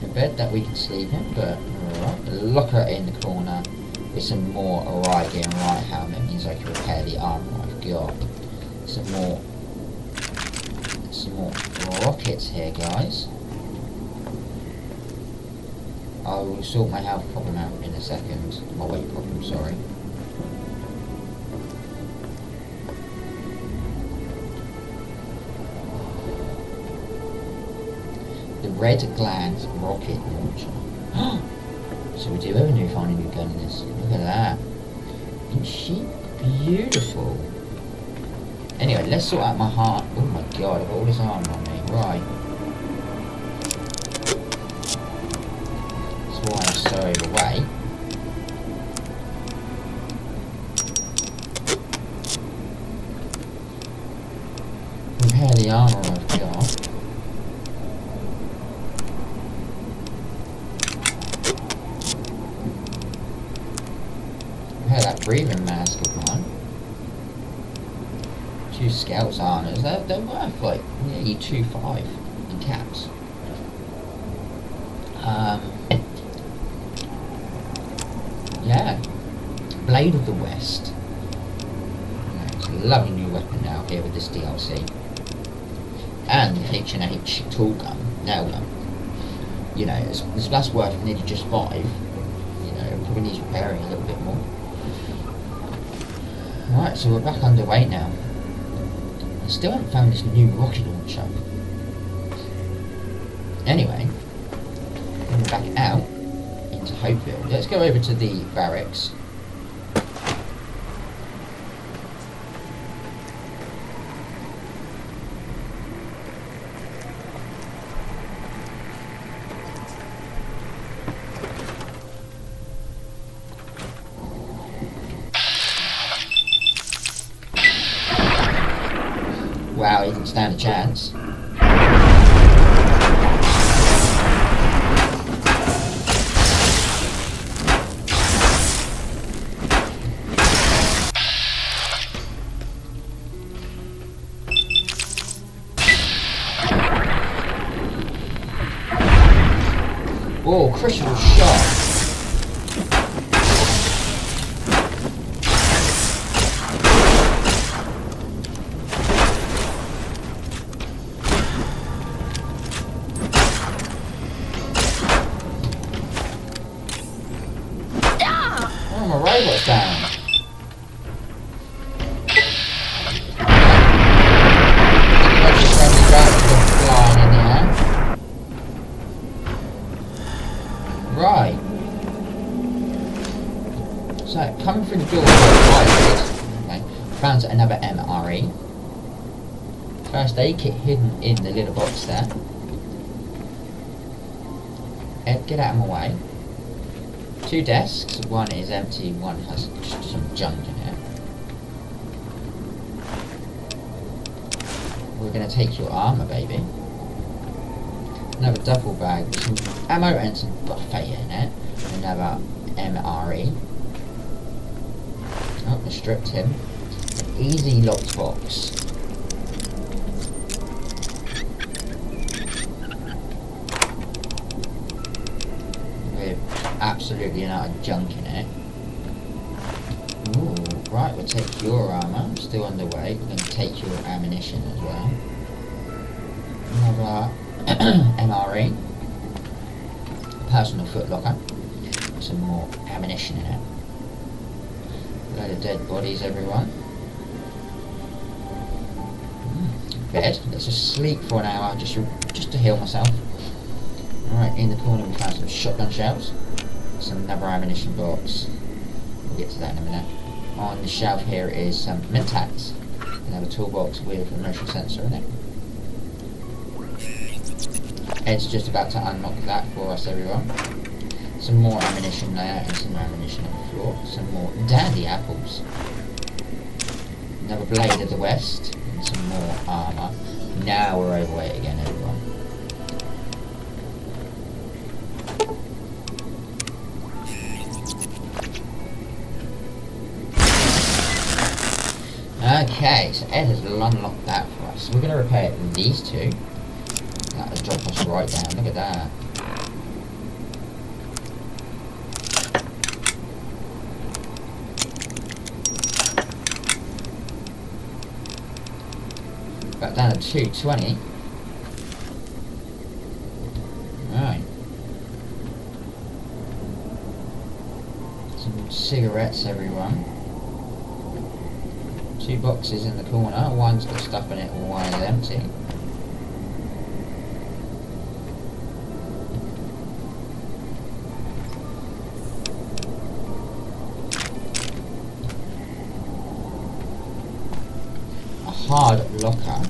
A bed that we can sleep in, but alright. A locker in the corner with some more right gear and right helmet. Means I can repair the armor I've got. Some more rockets here, guys. I will sort my health problem out in a second. My weight problem, sorry. The red gland rocket launcher. So we do have a new find a new gun in this. Look at that. Isn't she beautiful? Anyway, let's sort out my heart. Oh my god, I've got all this armor on me. Right. That's why I'm so overweight. Repair the armor I've got. Repair that breathing mask of mine. 2 scouts armors, they're worth like nearly 2.5 in caps. Yeah, Blade of the West. It's a lovely new weapon now here with this DLC, and the H&H tool gun, nail gun. You know, that's worth nearly just 5. You know, it probably needs repairing a little bit more. Right, so we're back underway now. I still haven't found this new rocket launcher. Anyway, we're back out into Hopefield. Let's go over to the barracks. Wow, he didn't stand a chance. Whoa, critical shot. Oh, my robot's down. Flying in the air. Right. So, coming through the door, okay, found another MRE. First aid kit hidden in the little box there. Ed, get out of my way. 2 desks, one is empty, one has some junk in it. We're going to take your armour, baby. Another duffel bag with some ammo and some buffet in it. Another MRE. Oh, I stripped him. An easy locked box. With absolutely a lot of junk in it. Ooh, right, we'll take your armour. Still underway. We're going to take your ammunition as well. Another MRE, personal footlocker, some more ammunition in it. A load of dead bodies, everyone. Bed. Let's just sleep for an hour, just to heal myself. Alright, in the corner we found some shotgun shells, some another ammunition box. We'll get to that in a minute. On the shelf here is some Mentats, another toolbox with a motion sensor in it. Ed's just about to unlock that for us, everyone. Some more ammunition there and some ammunition on the floor. Some more dandy apples. Another Blade of the West and some more armour. Now we're overweight again, everyone. Okay, so Ed has unlocked that for us. So we're going to repair these two. That'll drop us right down. Look at that. Back down to 220. Right. Some cigarettes, everyone. 2 boxes in the corner. One's got stuff in it, one is empty. A hard locker.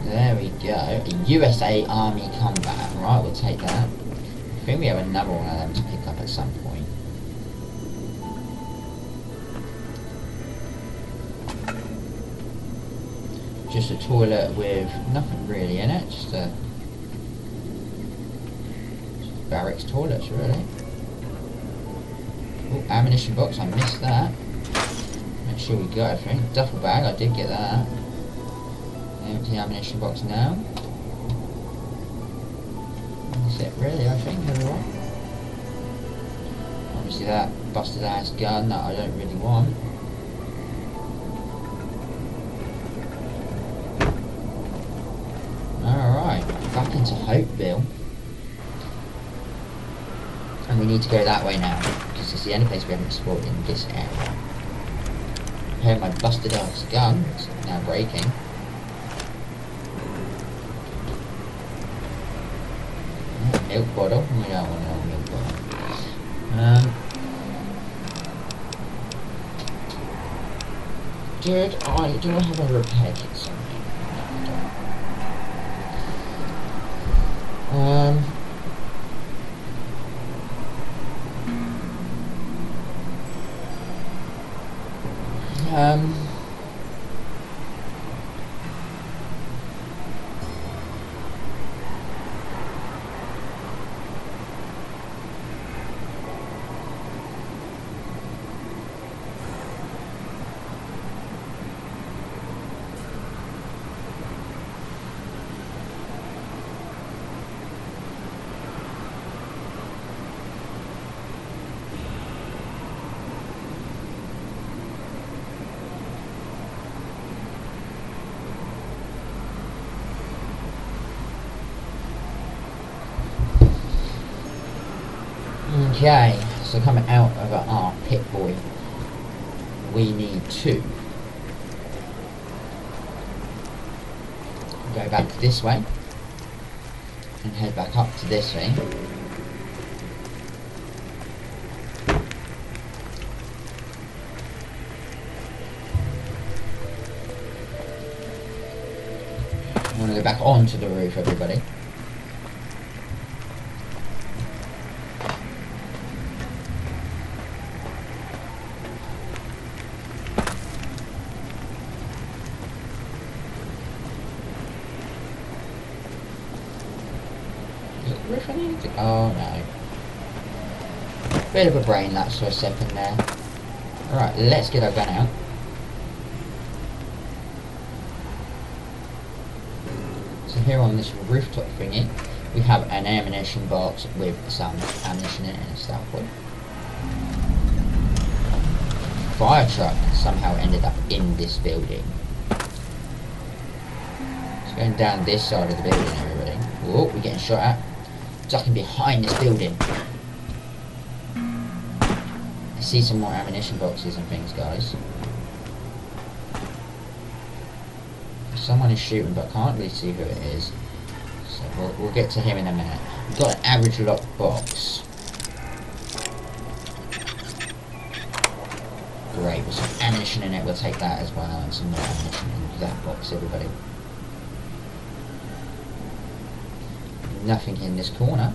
There we go. A USA Army Combat. Right, we'll take that. I think we have another one of them to pick up at some point. Just a toilet with nothing really in it. Just a barracks toilets, really. Oh, ammunition box. I missed that. Make sure we got everything. Duffel bag. I did get that. Empty ammunition box now. That's it really, I think, everyone. Obviously that busted ass gun that I don't really want. Alright, back into Hopeville. And we need to go that way now, because it's the only place we haven't explored in this area. Repair my busted ass gun, it's now breaking. Milk bottle. We don't want no milk bottle. Do I have a repair kit somewhere? No, I don't. Okay, so coming out of our pit boy, we need to go back this way and head back up to this thing. I want to go back onto the roof, everybody. Oh no. Bit of a brain lapse for a second there. Alright, let's get our gun out. So here on this rooftop thingy, we have an ammunition box with some ammunition in it and stuff. Fire truck somehow ended up in this building. It's going down this side of the building, everybody. Whoa, we're getting shot at. Ducking behind this building. I see some more ammunition boxes and things, guys. Someone is shooting, but I can't really see who it is. So we'll get to him in a minute. We've got an average lock box. Great, with some ammunition in it, we'll take that as well, and some more ammunition in that box, everybody. Nothing in this corner.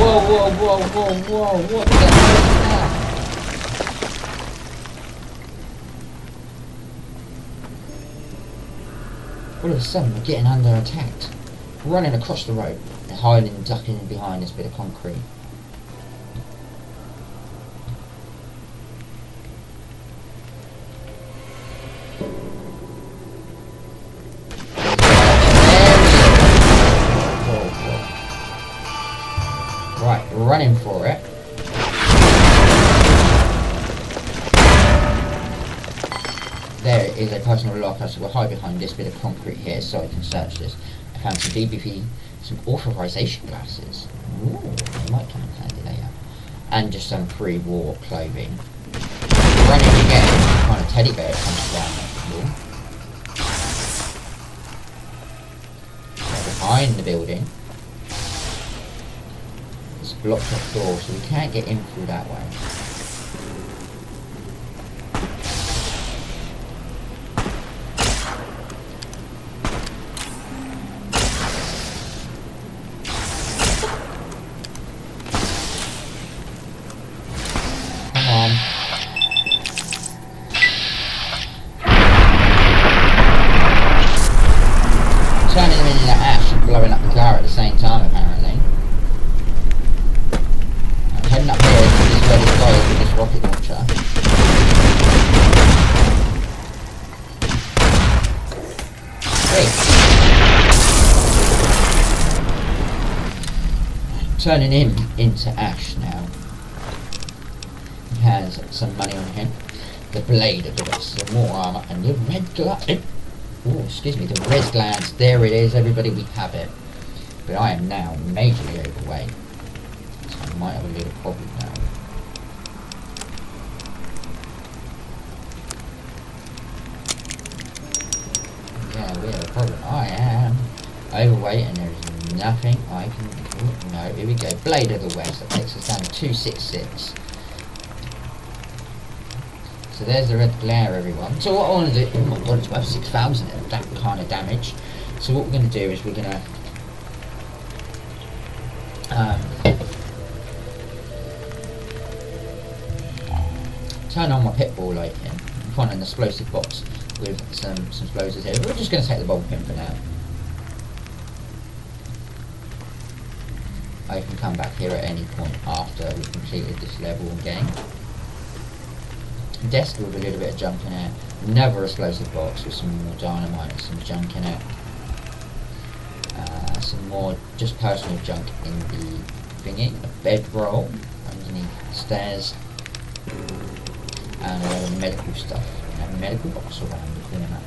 Whoa, whoa, whoa, whoa, whoa, what the hell is that? All of a sudden, we're getting under attacked. Running across the road, and hiding and ducking behind this bit of concrete. Right, we're running for it. There is a personal locker, so we'll hide behind this bit of concrete here so I can search this. I found some DBP, some authorization glasses. Ooh, they might come in handy later. And just some pre-war clothing. Running again, kind of teddy bear comes down. Cool. Behind the building. It's blocked off door, so we can't get in through that way. Turning them into ash and blowing up the car at the same time, apparently. I'm heading up here to this where this guy is with this rocket launcher. Great. Turning him into ash now. He has some money on him. The blade of the rest, some more armour, and the red glove. Oh, excuse me, the red glands. There it is, everybody, we have it. But I am now majorly overweight, so I might have a little problem now. Yeah, we have a problem. I am overweight and there is nothing I can do. No, here we go. Blade of the West, that takes us down to 266. So there's the red glare, everyone. So what I want to do, oh my god, it's worth 6,000 at that kind of damage. So what we're going to do is we're going to turn on my pitbull light here. Find an explosive box with some explosives here. We're just going to take the ball pin for now. I can come back here at any point after we've completed this level and game. Desk with a little bit of junk in it. Another explosive box with some more dynamite and some junk in it. Some more just personal junk in the thingy. A bedroll underneath the stairs. And a lot of medical stuff. And a medical box around the corner.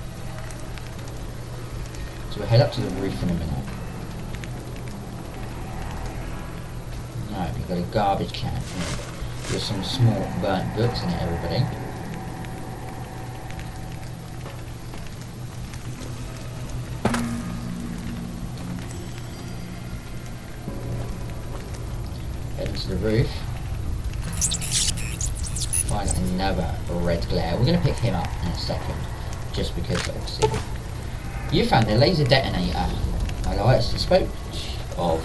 So we'll head up to the roof in a minute. Right, we've got a garbage can here with some small burnt books in it, everybody. Head to the roof. Find another red glare. We're going to pick him up in a second, just because obviously. You found the laser detonator. I spoke of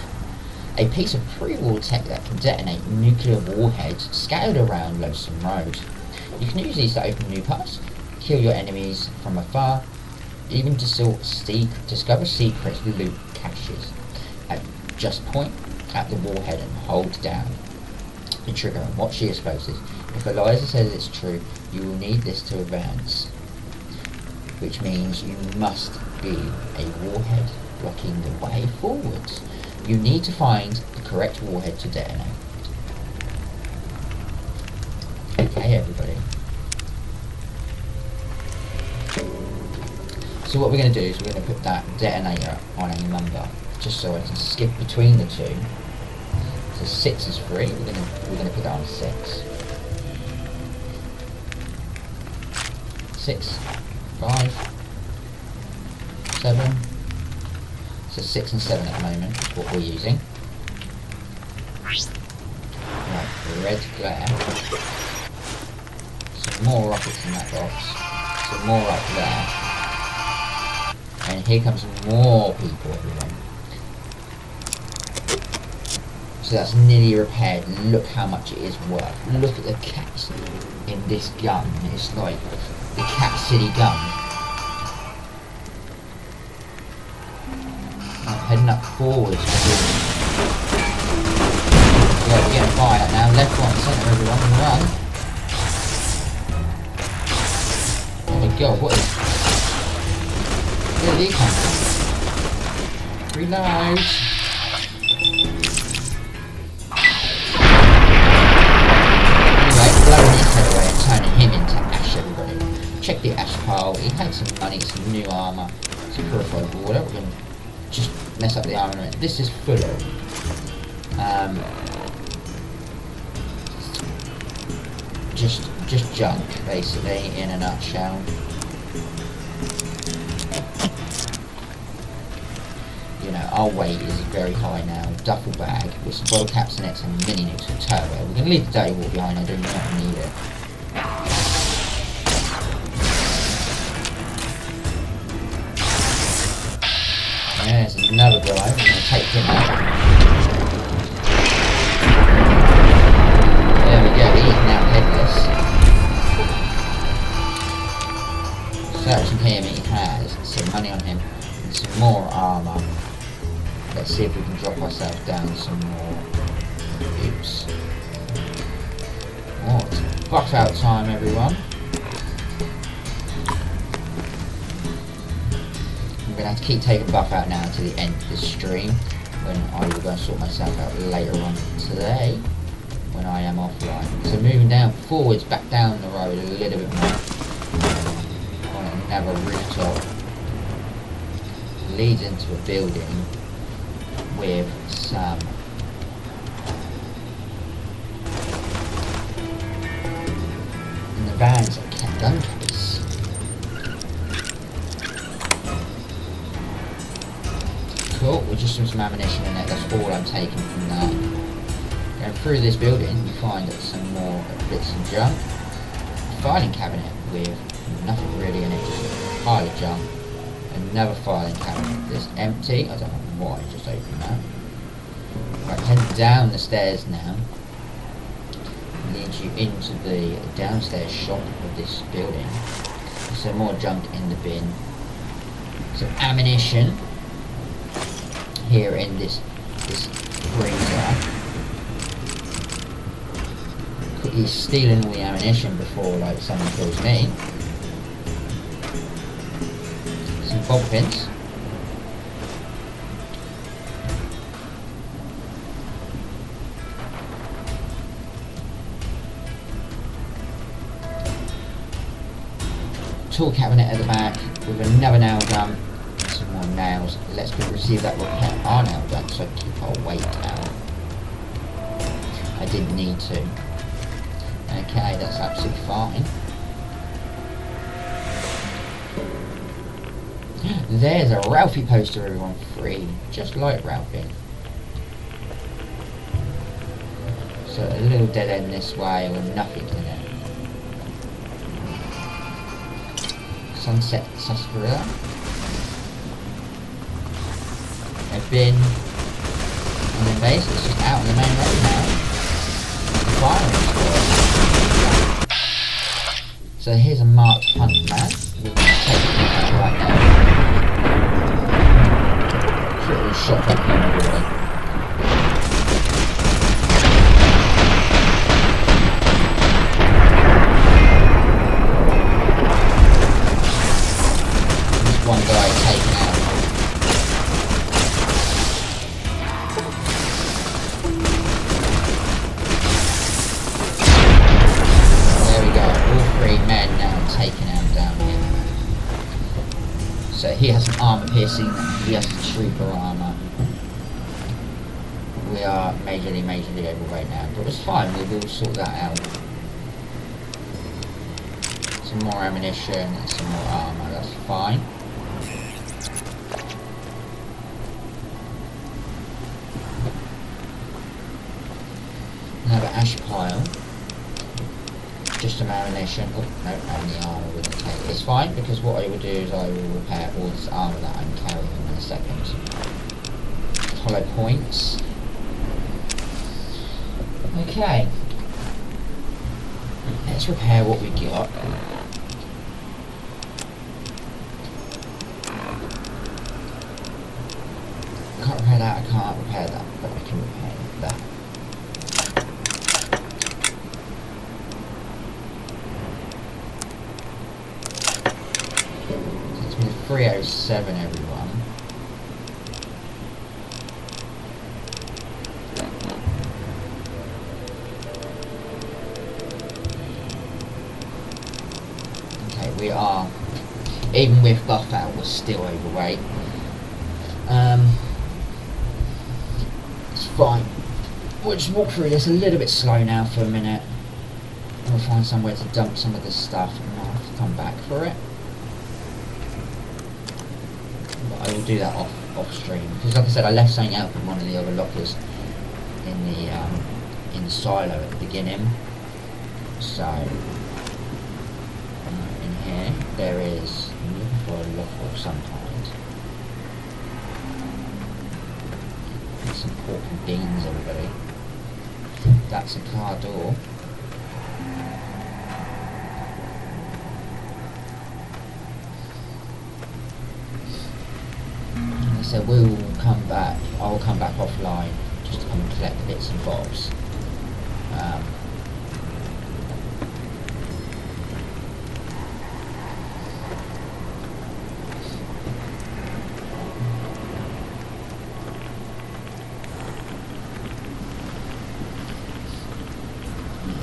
a piece of pre-war tech that can detonate nuclear warheads scattered around Lonesome Road. You can use these to open new paths, kill your enemies from afar, even to discover secret loot caches. Just point at the warhead and hold down the trigger and watch the explosives. If Eliza says it's true, you will need this to advance, which means you must be a warhead blocking the way forwards. You need to find the correct warhead to detonate. Okay, everybody. So what we're going to do is we're going to put that detonator on a number, just so I can skip between the two. So 6 is free. We're gonna put that on 6. 6, 5, 7. So 6 and 7 at the moment is what we're using. Right, red glare. Some more rockets in that box. Some more up there. And here comes more people, everyone. So that's nearly repaired. Look how much it is worth. Look at the cats in this gun. It's like the Cat City gun. I'm heading up forwards. Yeah, we're getting fired now. Left, right, and centre, everyone. Run. Oh my god, what is... Where did he come from? Reload. Anyway, blowing his head away and turning him into ash, everybody. Check the ash pile. He had some money, some new armour, some purified water. We're going to just mess up the armament. This is full of just junk, basically, in a nutshell. You know, our weight is very high now. Duffel bag with some bottle caps in it, some mini nukes and turbo. We're going to leave the dirty wall behind. I do not need it. There's another guy. We're going to take him out. There we go. He is now headless. Searching him, he has some money on him and some more armour. Let's see if we can drop ourselves down some more. Oops. Oh, it's buff out time, everyone. I'm going to have to keep taking buff out now to the end of the stream, when I will go and sort myself out later on today, when I am offline. So moving down forwards, back down the road a little bit more. On another rooftop. Leads into a building with some in the van's a gun case. Cool, we're just some ammunition in it, that's all I'm taking from that. Going through this building you find some more bits of junk. A filing cabinet with nothing really in it, just a pile of junk. Another filing cabinet that's empty. I don't know why I just opened that. Right, head down the stairs now. Leads you into the downstairs shop of this building. Some more junk in the bin. Some ammunition here in this freezer. Quickly stealing all the ammunition before like someone kills me. Some bob pins. Tool cabinet at the back with another nail gun. Some more nails. Let's go receive that repair our nail gun so I can keep our weight out. I didn't need to. Okay, that's absolutely fine. There's a Ralphie poster, everyone, free, just like Ralphie. So a little dead end this way with nothing in it. Sunset Sarsaparilla. A bin. And then base, it's just out on the main road now. The firing squad. So here's a marked hunt man. We're going to take him out right now. Pretty shot up him everywhere. There's one guy taken out. There we go, all three men now taken out down here. So he has some armour piercing, he has trooper armour. We we are majorly overweight now, but it's fine, we will sort that out. Some more ammunition and some more armour, that's fine. Another ash pile. Just some ammunition. Oh, no, and the armour wouldn't take it. It's fine, because what I will do is I will repair all this armour that I'm carrying in a second. Hollow points. Okay. Let's repair what we got. Can't repair that, I can't repair that, but I can repair that. So it's been 307, everyone. We are, even with buff out, we're still overweight. It's fine. We'll just walk through this a little bit slow now for a minute. We'll find somewhere to dump some of this stuff and I'll have to come back for it. But I will do that off stream, because like I said, I left something out in one of the other lockers in the silo at the beginning. So here, there is, I'm looking for a locker of some kind. Need some pork and beans, everybody. That's a car door. And so we'll come back, I'll come back offline just to come and collect the bits and bobs.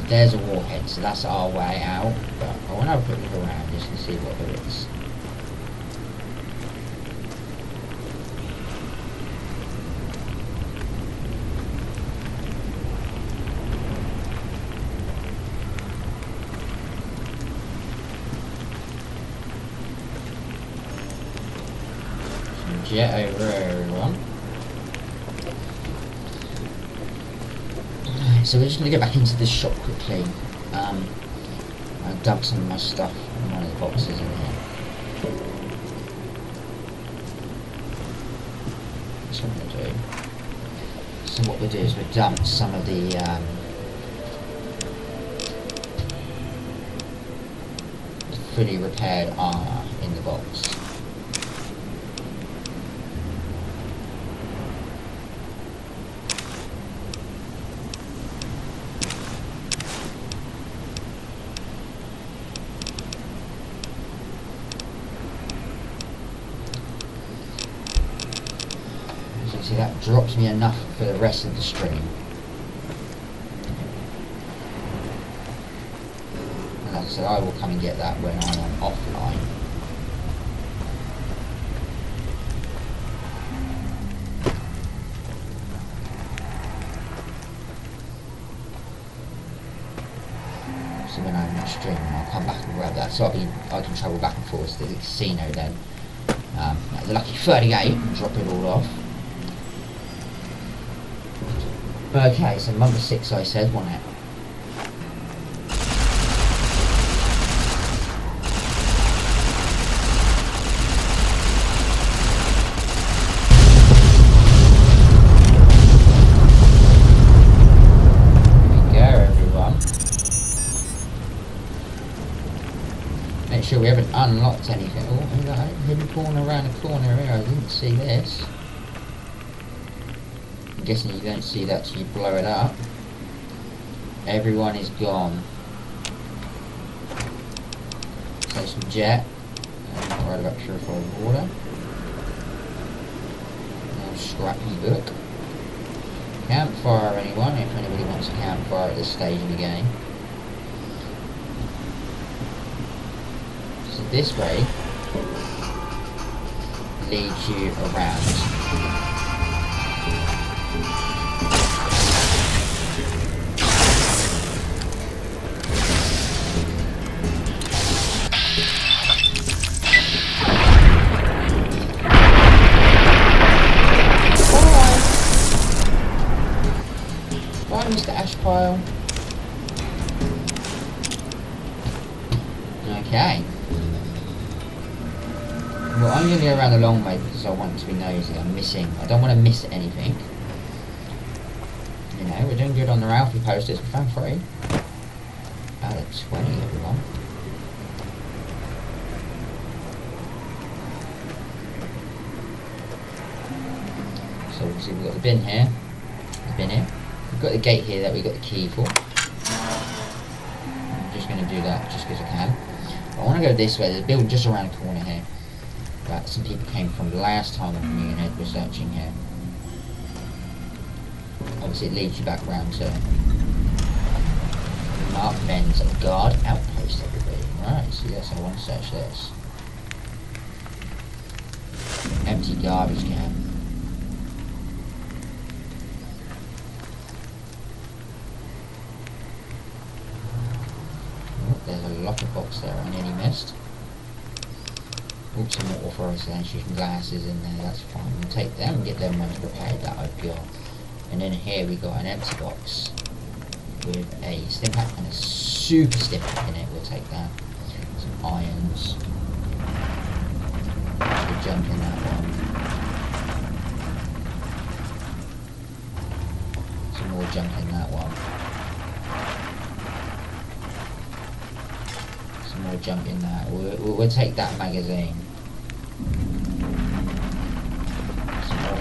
There's a warhead, so that's our way out, but I want to have a quick look around just to see what there is. Some jet over everyone. So we're just going to get back into this shop quickly. I'll dump some of my stuff in one of the boxes in here. That's what I'm going to do. So what we'll do is we'll dump some of the fully repaired armour in the box. See, that drops me enough for the rest of the stream. And like I said, I will come and get that when I am offline. So when I'm not streaming, I'll come back and grab that. So I can travel back and forth to the casino then. The lucky 38 and drop it all off. Okay, so number 6 I said, wasn't it? There we go, everyone. Make sure we haven't unlocked anything. Oh, look at that hidden corner around the corner here. I didn't see this. I'm guessing you don't see that till you blow it up. Everyone is gone. So some jet. Right about purified water. More scrappy book. Campfire, anyone? If anybody wants a campfire at this stage in the game. So this way leads you around. pile. Okay. Well, I'm going to go around the long way because I want to be nosy. I don't want to miss anything. You know, we're doing good on the Ralphie posters. We found 3. Out of 20, everyone. So obviously we've got the bin here. We've got the gate here that we got the key for. I'm just going to do that just because I can. But I want to go this way. There's a building just around the corner here that some people came from last time when me and Ed were searching here. Obviously it leads you back around to Mark Ben's guard outpost, everybody. Right, so yes, I want to search this. Empty garbage can. Oh, there's a locker box there I nearly missed. Oh, some more authorization glasses in there, that's fine. We'll take them and get them ones prepared that I've got. And then here we got an empty box with a stim pack and a super stim pack in it. We'll take that. Some irons. We'll jump in that one. Some more junk in that one. Some more junk in that. We'll take that magazine. Some more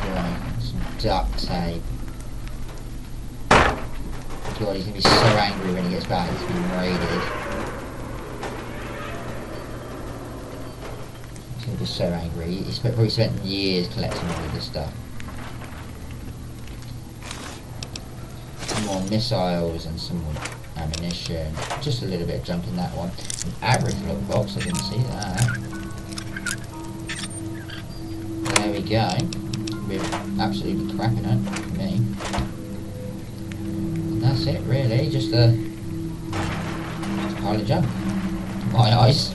some duct tape. God, he's going to be so angry when he gets back. He's been raided. He's going to be so angry. He's probably spent years collecting all of this stuff. Some more missiles and some more ammunition. Just a little bit of junk in that one. An average look box, I didn't see that. There we go. We're absolutely crapping it for me. That's it really, just a pile of junk. My eyes.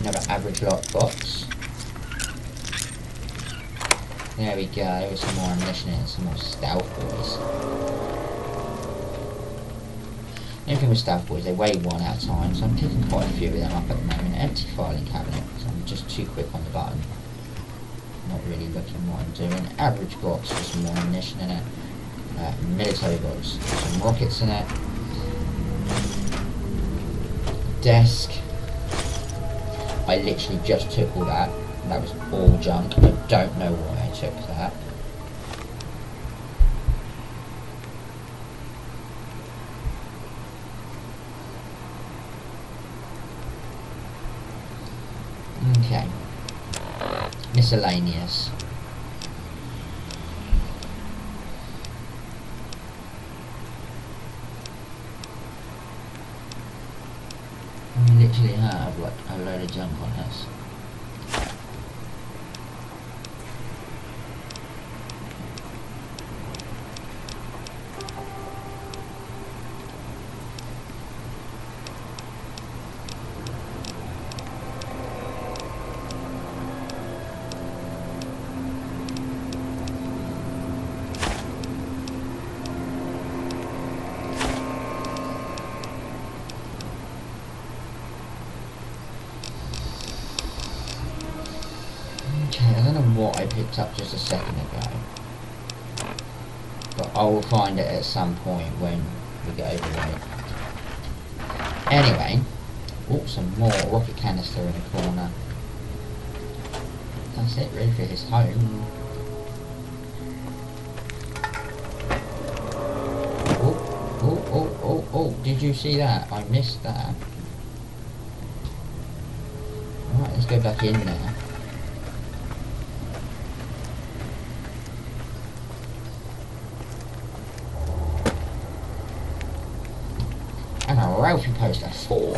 Another average lot box. There we go, with some more ammunition and some more stealth boys. Anything with stealth boys, they weigh 1 at a time, so I'm picking quite a few of them up at the moment. Empty filing cabinet, so I'm just too quick on the button. Not really looking what I'm doing. Average box with some more ammunition in it. Military box with some rockets in it. Desk. I literally just took all that. That was all junk. I don't know why I took that. Okay. Miscellaneous. We literally have like a load of junk on us. Okay, I don't know what I picked up just a second ago, but I will find it at some point when we get over there. Anyway, oh, some more rocket canister in the corner. That's it really for his home. Oh, did you see that? I missed that. Alright, let's go back in there. And a Ralphie poster 4.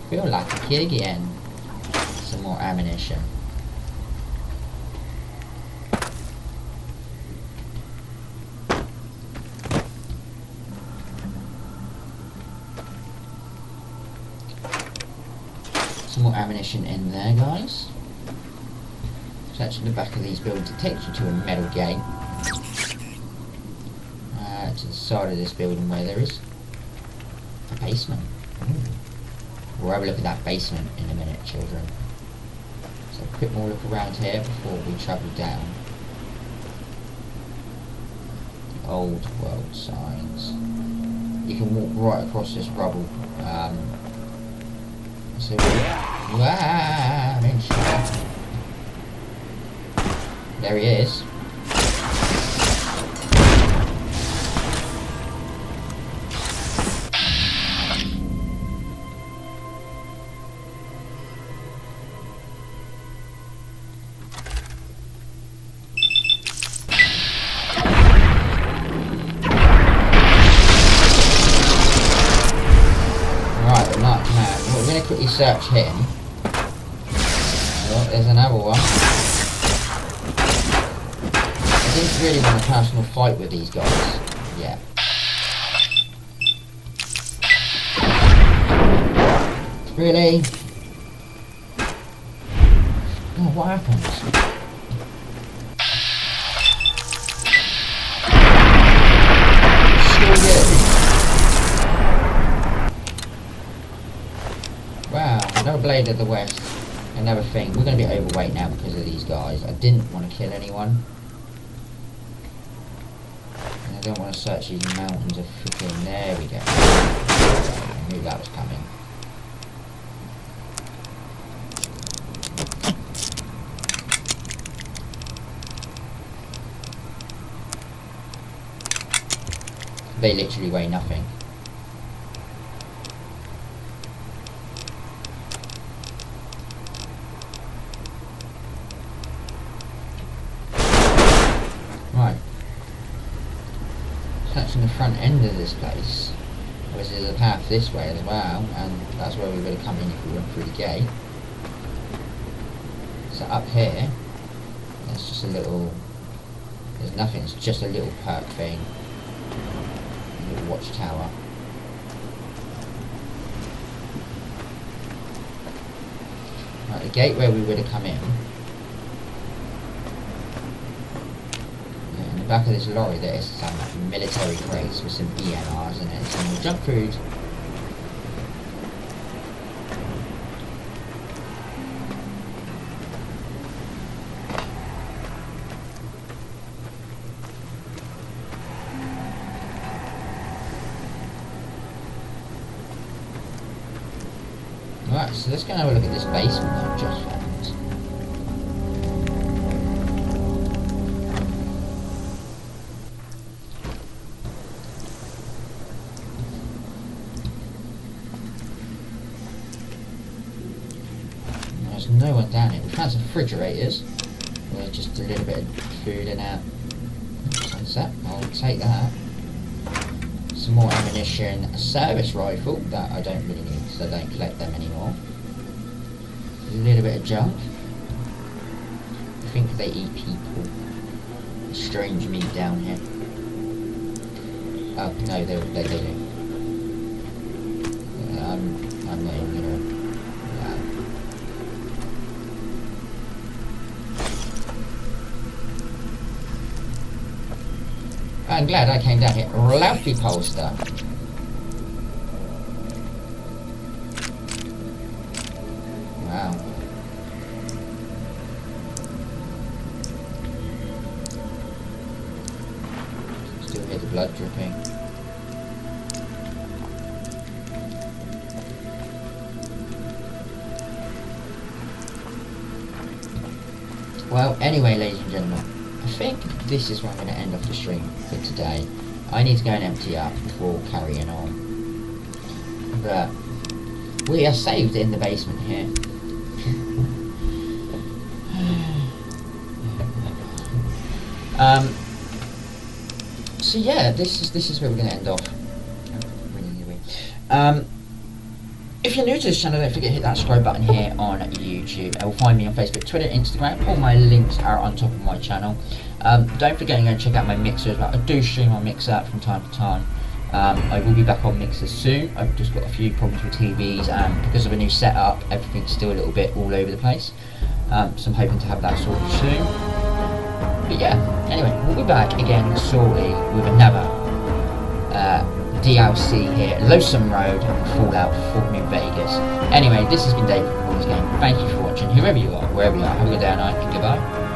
Feel like a kid again. Some more ammunition. some more ammunition in there, guys. Searching the back of these buildings, it takes you to a metal gate. To the side of this building where there is a basement. Ooh. We'll have a look at that basement in a minute, children. So a quick more look around here before we travel down. The old world signs. You can walk right across this rubble. So I'm in shot. There he is. Quickly search him. Oh, there's another one. I didn't really want a personal fight with these guys. Yeah. Really? Oh, what happens? Wow, another Blade of the West. Another thing. We're going to be overweight now because of these guys. I didn't want to kill anyone. And I don't want to search these mountains of freaking... There we go. I knew that was coming. They literally weigh nothing. Right. Searching the front end of this place. Obviously there's a path this way as well, and that's where we would have come in if we went through the gate. So up here, there's just a little... There's nothing, it's just a little perk thing. A little watchtower. Right, the gate where we would have come in. In the back of this lorry there is some military crates with some EMRs in it, some junk food. Right, so let's go and have a look at this basement that I've just found. There's no one down here. We found some refrigerators with just a little bit of food in it. Sunset, I'll take that. Some more ammunition, a service rifle that I don't really need, so I don't collect them anymore. A little bit of junk. I think they eat people. Strange meat down here. Oh no, they do. I'm not even gonna. I'm glad I came down here. Lovely poster. Wow. Still hear the blood dripping. Well, anyway, ladies and gentlemen, I think this is where I'm going to end off the stream for today. I need to go and empty up before carrying on. But we are saved in the basement here. So yeah, this is where we're going to end off. If you're new to this channel, don't forget to hit that subscribe button here on YouTube. You'll find me on Facebook, Twitter, Instagram. All my links are on top of my channel. Don't forget to go and check out my Mixer as well. I do stream on Mixer from time to time. I will be back on Mixer soon. I've just got a few problems with TVs, and because of a new setup, everything's still a little bit all over the place. So I'm hoping to have that sorted soon. But yeah, anyway, we'll be back again shortly with another DLC here at Lonesome Road, Fallout 4 New Vegas. Anyway, this has been David from Lawless Gaming. Thank you for watching, whoever you are, wherever you are. Have a good day and night, and goodbye.